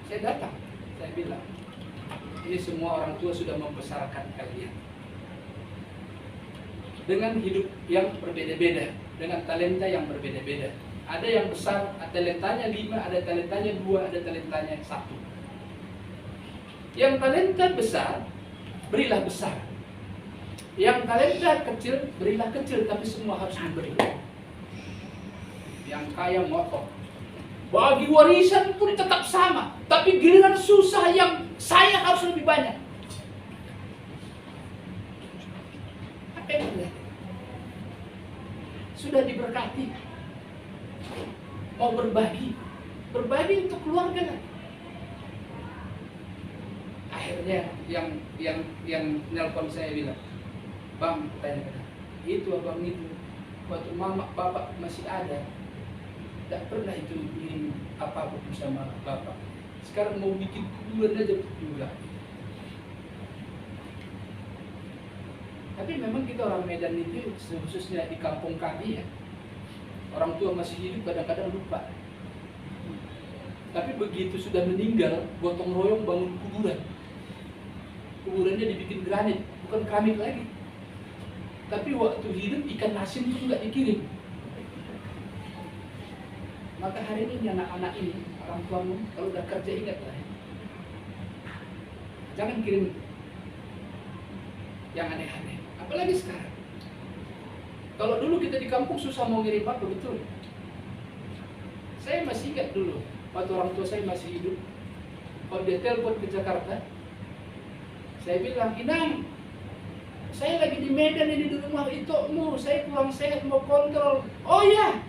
Saya datang, saya bilang, ini semua orang tua sudah membesarkan kalian. Dengan hidup yang berbeda-beda, dengan talenta yang berbeda-beda. Ada yang besar, talentanya 5, ada talentanya 2, ada talentanya 1. Yang talenta besar, berilah besar. Yang talenta kecil, berilah kecil, tapi semua harus memberi. Yang kaya ngotot. Bagi warisan pun tetap sama, tapi giliran susah yang saya harus lebih banyak. Apa yang terjadi? Sudah diberkati, mau berbagi untuk keluarga kan? Akhirnya yang nelpon saya bilang, Bang, tanya itu abang itu waktu mama bapak masih ada, tidak pernah itu ngirim apa-apa sama bapak. Sekarang mau bikin kuburan aja juga. Tapi memang kita orang Medan itu, khususnya di kampung kami ya, orang tua masih hidup kadang-kadang lupa. Tapi begitu sudah meninggal, gotong royong bangun kuburan. Kuburannya dibikin granit, bukan keramik lagi. Tapi waktu hidup ikan asin itu nggak dikirim. Maka hari ini anak-anak ini, orang tuamu, kalau udah kerja ingatlah, jangan kirim yang aneh-aneh. Apalagi sekarang. Kalau dulu kita di kampung susah mau ngirim apa, betul. Saya masih ingat dulu, waktu orang tua saya masih hidup, kalau dia telepon ke Jakarta, saya bilang, Inang, saya lagi di Medan ini di rumah itokmu, saya kurang sehat mau kontrol. Oh iya,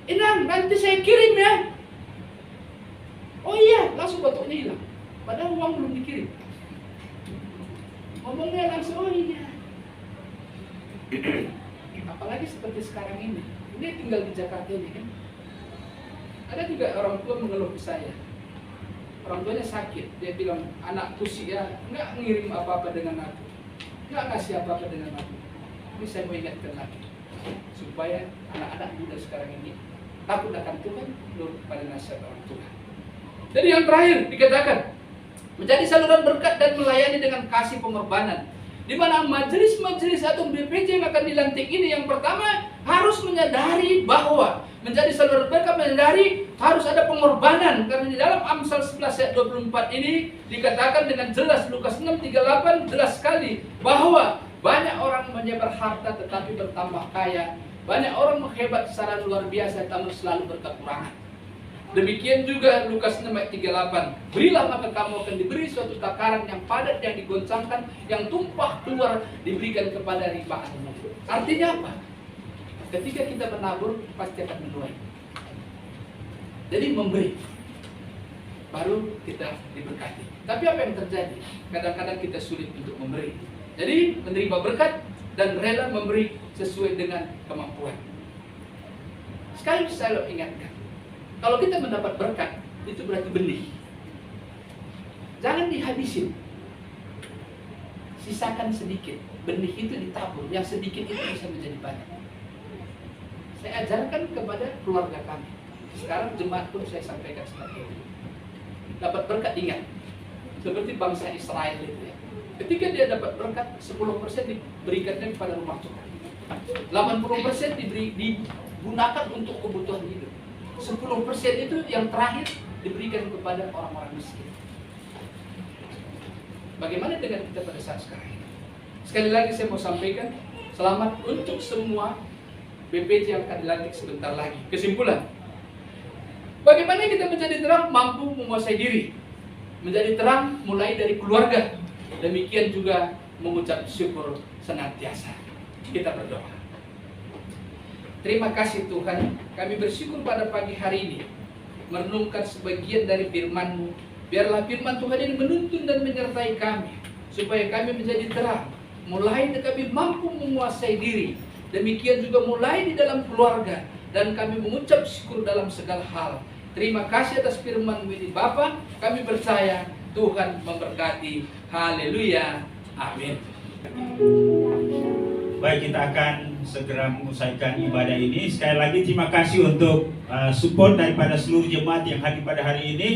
Inang, nanti saya kirim ya. Oh iya, langsung batuknya hilang. Padahal uang belum dikirim. Ngomongnya langsung, oh iya. Apalagi seperti sekarang ini tinggal di Jakarta ini kan. Ada juga orang tua mengeluh ke saya, orang tuanya sakit, dia bilang anakku sih ya nggak ngirim apa-apa dengan aku, nggak ngasih apa-apa dengan aku. Ini saya mau ingatkan lagi supaya anak-anak muda sekarang ini takut akan Tuhan, nurut pada nasihat orang tua. Jadi yang terakhir dikatakan menjadi saluran berkat dan melayani dengan kasih pengorbanan. Di mana majelis-majelis atau BPJ yang akan dilantik ini, yang pertama harus menyadari bahwa menjadi saluran berkat, menyadari harus ada pengorbanan. Karena di dalam Amsal 11 ayat 24 ini dikatakan dengan jelas, Lukas 6:38 jelas sekali bahwa banyak orang menyebar harta tetapi bertambah kaya, banyak orang menghebat secara luar biasa namun selalu berkekurangan. Demikian juga Lukas 6 ayat 38. Berilah maka kamu akan diberi suatu takaran yang padat, yang digoncangkan, yang tumpah keluar, diberikan kepada ribaanmu. Artinya apa? Ketika kita menabur pasti akan menuai. Jadi memberi, baru kita diberkati. Tapi apa yang terjadi? Kadang-kadang kita sulit untuk memberi. Jadi menerima berkat dan rela memberi sesuai dengan kemampuan. Sekali saya ingatkan, kalau kita mendapat berkat, itu berarti benih. Jangan dihabisin. Sisakan sedikit. Benih itu ditabur. Yang sedikit itu bisa menjadi banyak. Saya ajarkan kepada keluarga kami. Sekarang jemaat pun saya sampaikan seperti itu. Dapat berkat, ingat. Seperti bangsa Israel itu ya. Ketika dia dapat berkat, 10% diberikannya kepada rumah Tuhan. 80% digunakan untuk kebutuhan hidup. 10% itu yang terakhir diberikan kepada orang-orang miskin. Bagaimana dengan kita pada saat sekarang ini? Sekali lagi saya mau sampaikan, selamat untuk semua BPJ yang akan dilantik sebentar lagi. Kesimpulan, bagaimana kita menjadi terang, mampu menguasai diri. menjadi terang mulai dari keluarga. Demikian juga mengucap syukur senantiasa. Kita berdoa. Terima kasih Tuhan, kami bersyukur pada pagi hari ini merenungkan sebagian dari firman-Mu. Biarlah firman Tuhan ini menuntun dan menyertai kami, supaya kami menjadi terang, mulai kami mampu menguasai diri. Demikian juga mulai di dalam keluarga, dan kami mengucap syukur dalam segala hal. Terima kasih atas firman-Mu ini Bapa, kami percaya Tuhan memberkati. Haleluya, amin. Baik, kita akan segera menyelesaikan ibadah ini. Sekali lagi terima kasih untuk support daripada seluruh jemaat yang hadir pada hari ini.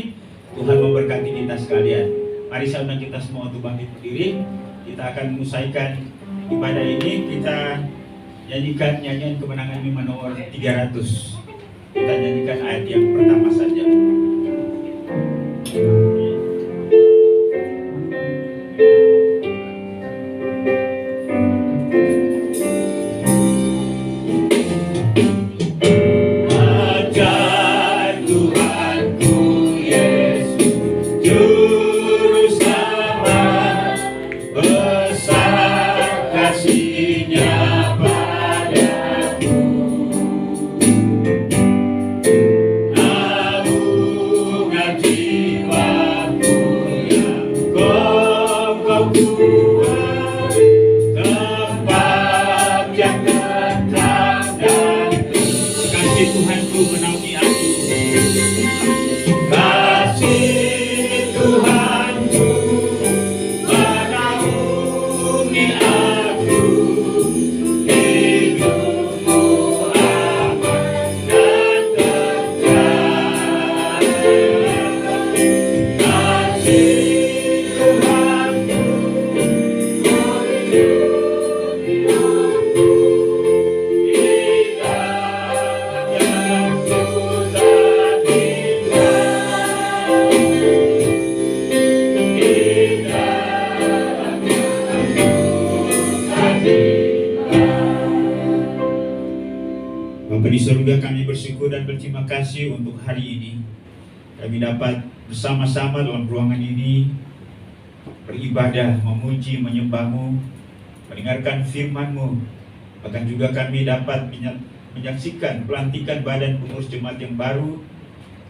Tuhan memberkati kita sekalian. Mari saya undang kita semua untuk bangkit berdiri. Kita akan menyelesaikan ibadah ini. Kita nyanyikan nyanyian kemenangan iman nomor 300. Kita nyanyikan ayat yang pertama saja. Terima kasih untuk hari ini. Kami dapat bersama-sama dalam ruangan ini beribadah, memuji, menyembah-Mu, mendengarkan firman-Mu. Bahkan juga kami dapat menyaksikan pelantikan badan pengurus jemaat yang baru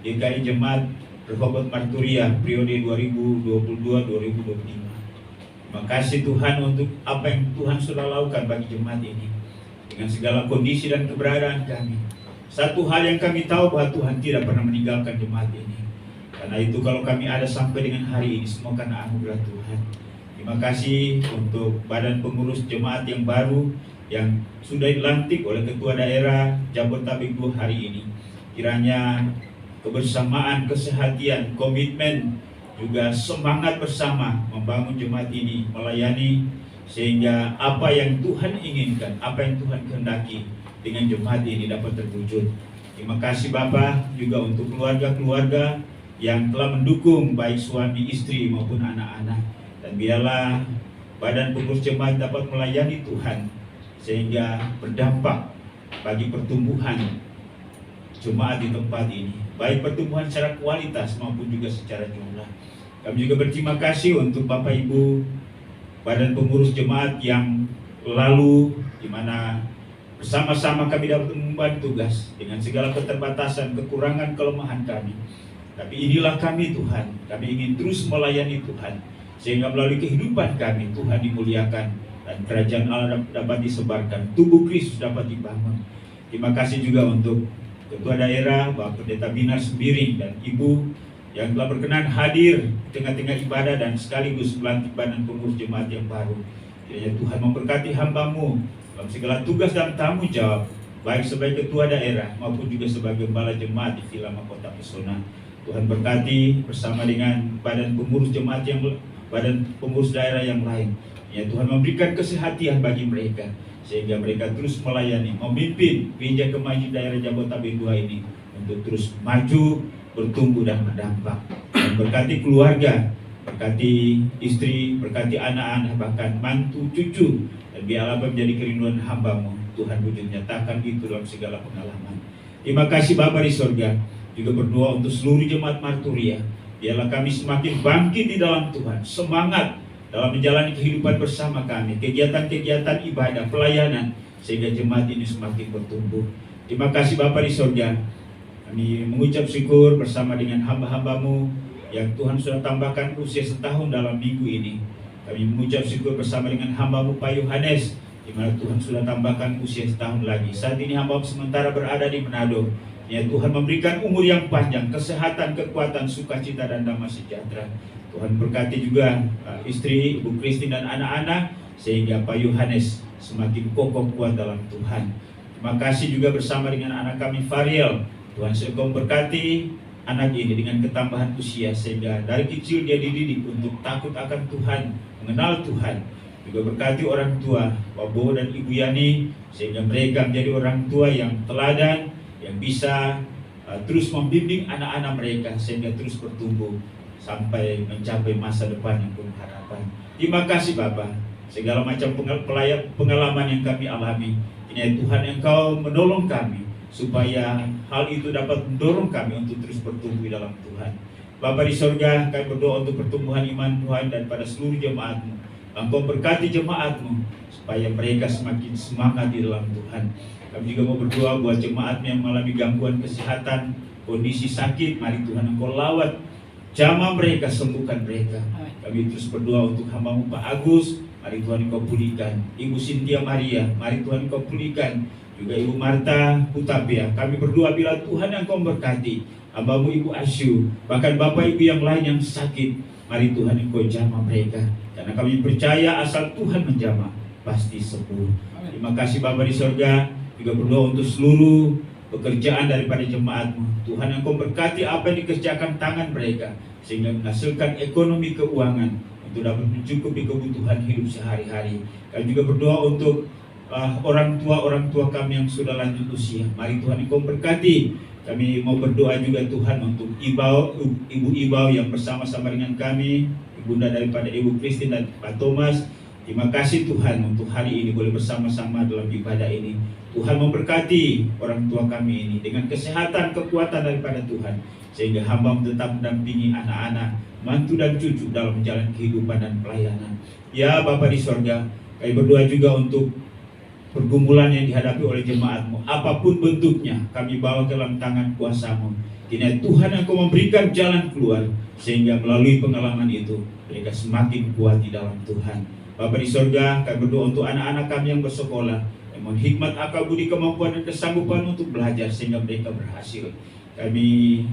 DKI Jemaat Rehoboth Marturia periode 2022-2025. Terima kasih Tuhan untuk apa yang Tuhan sudah lakukan bagi jemaat ini. Dengan segala kondisi dan keberadaan kami, satu hal yang kami tahu bahwa Tuhan tidak pernah meninggalkan jemaat ini. Karena itu kalau kami ada sampai dengan hari ini, semua karena anugerah Tuhan. Terima kasih untuk badan pengurus jemaat yang baru yang sudah dilantik oleh Ketua Daerah Jabodetabek 2 hari ini. Kiranya kebersamaan, kesehatian, komitmen, juga semangat bersama membangun jemaat ini, melayani, sehingga apa yang Tuhan inginkan, apa yang Tuhan kehendaki dengan jemaat ini dapat terwujud. Terima kasih Bapak juga untuk keluarga-keluarga yang telah mendukung baik suami istri maupun anak-anak. Dan biarlah badan pengurus jemaat dapat melayani Tuhan sehingga berdampak bagi pertumbuhan jemaat di tempat ini, baik pertumbuhan secara kualitas maupun juga secara jumlah. Kami juga berterima kasih untuk Bapak Ibu badan pengurus jemaat yang lalu, di mana bersama-sama kami dapat mengemban tugas dengan segala keterbatasan, kekurangan, kelemahan kami. Tapi inilah kami Tuhan, kami ingin terus melayani Tuhan, sehingga melalui kehidupan kami Tuhan dimuliakan dan kerajaan Allah dapat disebarkan, tubuh Kristus dapat dibangun. Terima kasih juga untuk Ketua Daerah, Bapak Pendeta Binar Sembiring dan Ibu yang telah berkenan hadir di tengah-tengah ibadah dan sekaligus melantik badan pengurus jemaat yang baru. Kiranya Tuhan memberkati hamba-Mu dalam segala tugas dan tanggung jawab, baik sebagai Ketua Daerah maupun juga sebagai Gembala Jemaat di Villa Mahkota Pesona. Tuhan berkati bersama dengan badan pengurus jemaat badan pengurus daerah yang lain. Ya Tuhan memberikan kesehatan bagi mereka sehingga mereka terus melayani, memimpin gereja kemajuan daerah Jabodetabek 2 ini untuk terus maju, bertumbuh dan berdampak. Dan berkati keluarga, berkati istri, berkati anak-anak, bahkan mantu, cucu, dan biarlah menjadi kerinduan hamba-Mu. Tuhan wujud nyatakan itu dalam segala pengalaman. Terima kasih Bapa di sorga. Juga berdoa untuk seluruh jemaat Marturia. Biarlah kami semakin bangkit di dalam Tuhan, semangat dalam menjalani kehidupan bersama kami, kegiatan-kegiatan ibadah, pelayanan, sehingga jemaat ini semakin bertumbuh. Terima kasih Bapa di surga. Kami mengucap syukur bersama dengan hamba-hambamu yang Tuhan sudah tambahkan usia setahun dalam minggu ini. Kami mengucap syukur bersama dengan hamba-Mu Pak Yohanes, di mana Tuhan sudah tambahkan usia setahun lagi. Saat ini hamba sementara berada di Manado. Ya Tuhan memberikan umur yang panjang, kesehatan, kekuatan, sukacita dan damai sejahtera. Tuhan berkati juga istri, Ibu Christine dan anak-anak, sehingga Pak Yohanes semakin kokoh kuat dalam Tuhan. Terima kasih juga bersama dengan anak kami Fariel. Tuhan Engkau berkati anak ini dengan ketambahan usia, sehingga dari kecil dia dididik untuk takut akan Tuhan, mengenal Tuhan. Juga berkati orang tua, Pak Bo dan Ibu Yani, sehingga mereka menjadi orang tua yang teladan, yang bisa terus membimbing anak-anak mereka sehingga terus bertumbuh sampai mencapai masa depan yang penuh harapan. Terima kasih Bapa, segala macam pengalaman yang kami alami, ini Tuhan Engkau menolong kami supaya hal itu dapat mendorong kami untuk terus bertumbuh dalam Tuhan. Bapa di surga, kami berdoa untuk pertumbuhan iman Tuhan dan pada seluruh jemaat-Mu. Engkau berkati jemaat-Mu supaya mereka semakin semangat di dalam Tuhan. Kami juga mau berdoa buat jemaat yang mengalami gangguan kesehatan, kondisi sakit. Mari Tuhan Engkau lawat, jamah mereka, sembuhkan mereka. Kami terus berdoa untuk hamba-Mu Pak Agus. Mari Tuhan Engkau pulihkan. Ibu Cynthia Maria, mari Tuhan Engkau pulihkan. Juga Ibu Marta Hutapea. Kami berdoa bila Tuhan Engkau berkati hamba-Mu Ibu Asyu, bahkan Bapak Ibu yang lain yang sakit. Mari Tuhan Engkau jamah mereka. Karena kami percaya asal Tuhan menjamah, pasti sembuh. Terima kasih Bapa di surga. Juga berdoa untuk seluruh pekerjaan daripada jemaat-Mu. Tuhan Engkau berkati apa yang dikerjakan tangan mereka, sehingga menghasilkan ekonomi keuangan untuk dapat mencukupi kebutuhan hidup sehari-hari. Kami juga berdoa untuk orang tua kami yang sudah lanjut usia. Mari Tuhan Engkau berkati. Kami mau berdoa juga Tuhan untuk Ibu Ibau yang bersama-sama dengan kami, Ibunda daripada Ibu Christine dan Pak Thomas. Terima kasih Tuhan untuk hari ini boleh bersama-sama dalam ibadah ini. Tuhan memberkati orang tua kami ini dengan kesehatan, kekuatan daripada Tuhan, sehingga hamba tetap mendampingi anak-anak, mantu dan cucu dalam menjalani kehidupan dan pelayanan. Ya Bapa di sorga, kami berdoa juga untuk pergumulan yang dihadapi oleh jemaat-Mu, apapun bentuknya, kami bawa ke dalam tangan kuasa-Mu. Kini Tuhan Engkau memberikan jalan keluar, sehingga melalui pengalaman itu mereka semakin kuat di dalam Tuhan. Bapa di sorga, kami berdoa untuk anak-anak kami yang bersekolah, yang mohon hikmat, akal budi, kemampuan dan kesanggupan untuk belajar sehingga mereka berhasil. Kami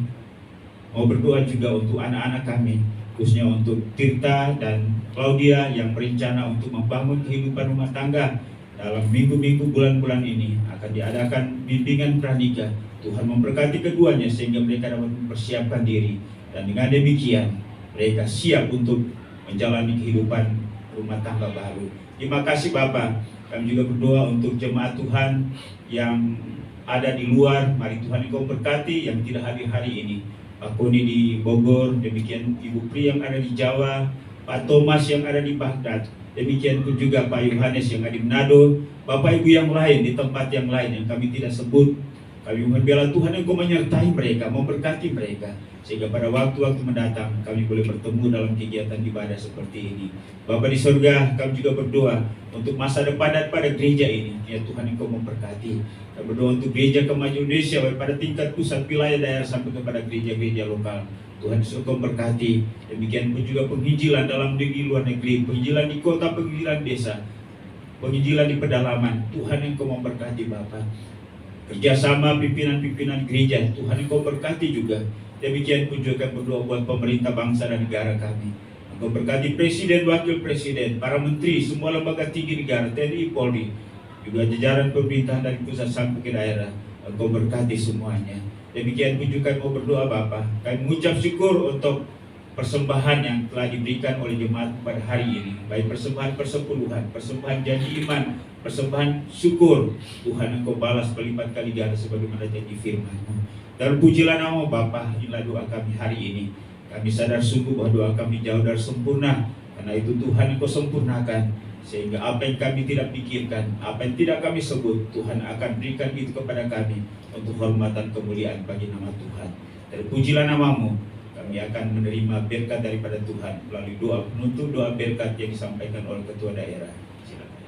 mau berdoa juga untuk anak-anak kami, khususnya untuk Tirta dan Claudia yang berencana untuk membangun kehidupan rumah tangga. Dalam minggu-minggu, bulan-bulan ini akan diadakan bimbingan pranikah. Tuhan memberkati keduanya sehingga mereka dapat mempersiapkan diri, dan dengan demikian mereka siap untuk menjalani kehidupan rumah tangga baru. Terima kasih Bapak. Kami juga berdoa untuk jemaat Tuhan yang ada di luar. Mari Tuhan Engkau berkati yang tidak hadir hari ini. Pak Koni di Bogor, demikian Ibu Pri yang ada di Jawa, Pak Thomas yang ada di Baghdad, demikian pun juga Pak Yohanes yang ada di Manado, Bapak Ibu yang lain di tempat yang lain yang kami tidak sebut. Kami membela Tuhan Engkau menyertai mereka, memberkati mereka, sehingga pada waktu-waktu mendatang kami boleh bertemu dalam kegiatan ibadah seperti ini. Bapa di surga, kami juga berdoa untuk masa depan daripada gereja ini. Ya Tuhan Engkau memberkati. Kami berdoa untuk gereja Kemajuan Indonesia pada tingkat pusat, wilayah, daerah sampai kepada gereja-gereja lokal. Tuhan Engkau berkati. Demikian pun juga penginjilan dalam negeri, luar negeri, penginjilan di kota, penginjilan desa, penginjilan di pedalaman. Tuhan Engkau memberkati Bapa. Kerjasama pimpinan-pimpinan gereja, Tuhan Engkau berkati juga. Demikian pun juga berdoa buat pemerintah bangsa dan negara kami. Engkau berkati Presiden, Wakil Presiden, para menteri, semua lembaga tinggi negara, TNI, Polri, juga jajaran pemerintahan dari pusat sampai ke daerah. Engkau berkati semuanya. Demikian pun juga mau berdoa Bapa. Kami mengucap syukur untuk persembahan yang telah diberikan oleh jemaat pada hari ini, baik persembahan persepuluhan, persembahan janji iman, persembahan syukur. Tuhan Engkau balas berlipat kali ganda sebagaimana janji firman-Mu. Dan pujilah nama Bapa. Inilah doa kami hari ini. Kami sadar sungguh bahwa doa kami jauh dari sempurna, karena itu Tuhan Engkau sempurnakan, sehingga apa yang kami tidak pikirkan, apa yang tidak kami sebut, Tuhan akan berikan itu kepada kami untuk hormatan kemuliaan bagi nama Tuhan. Dan pujilah nama-Mu. Kami kami akan menerima berkat daripada Tuhan melalui doa penutup, doa berkat yang disampaikan oleh Ketua Daerah. Silakan.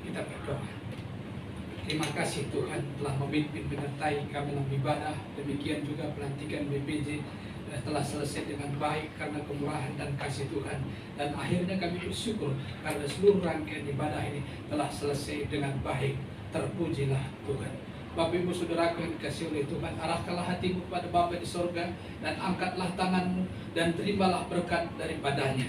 Kita berdoa. Terima kasih Tuhan telah memimpin menyertai kami dalam ibadah. Demikian juga pelantikan BPJ telah selesai dengan baik karena kemurahan dan kasih Tuhan. Dan akhirnya kami bersyukur karena seluruh rangkaian ibadah ini telah selesai dengan baik. Terpujilah Tuhan. Bapak Ibu Saudaraku yang dikasihi oleh Tuhan, arahkanlah hatimu kepada Bapa di sorga dan angkatlah tanganmu dan terimalah berkat daripadanya.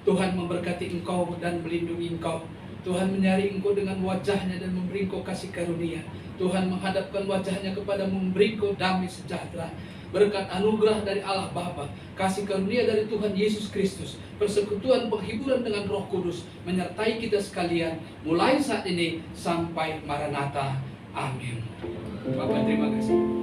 Tuhan memberkati engkau dan melindungi engkau. Tuhan menyari engkau dengan wajahnya dan memberi engkau kasih karunia. Tuhan menghadapkan wajahnya kepadamu, memberi engkau damai sejahtera. Berkat anugerah dari Allah Bapa, kasih karunia dari Tuhan Yesus Kristus, persekutuan penghiburan dengan Roh Kudus menyertai kita sekalian mulai saat ini sampai Maranatha. Amin. Bapak terima kasih.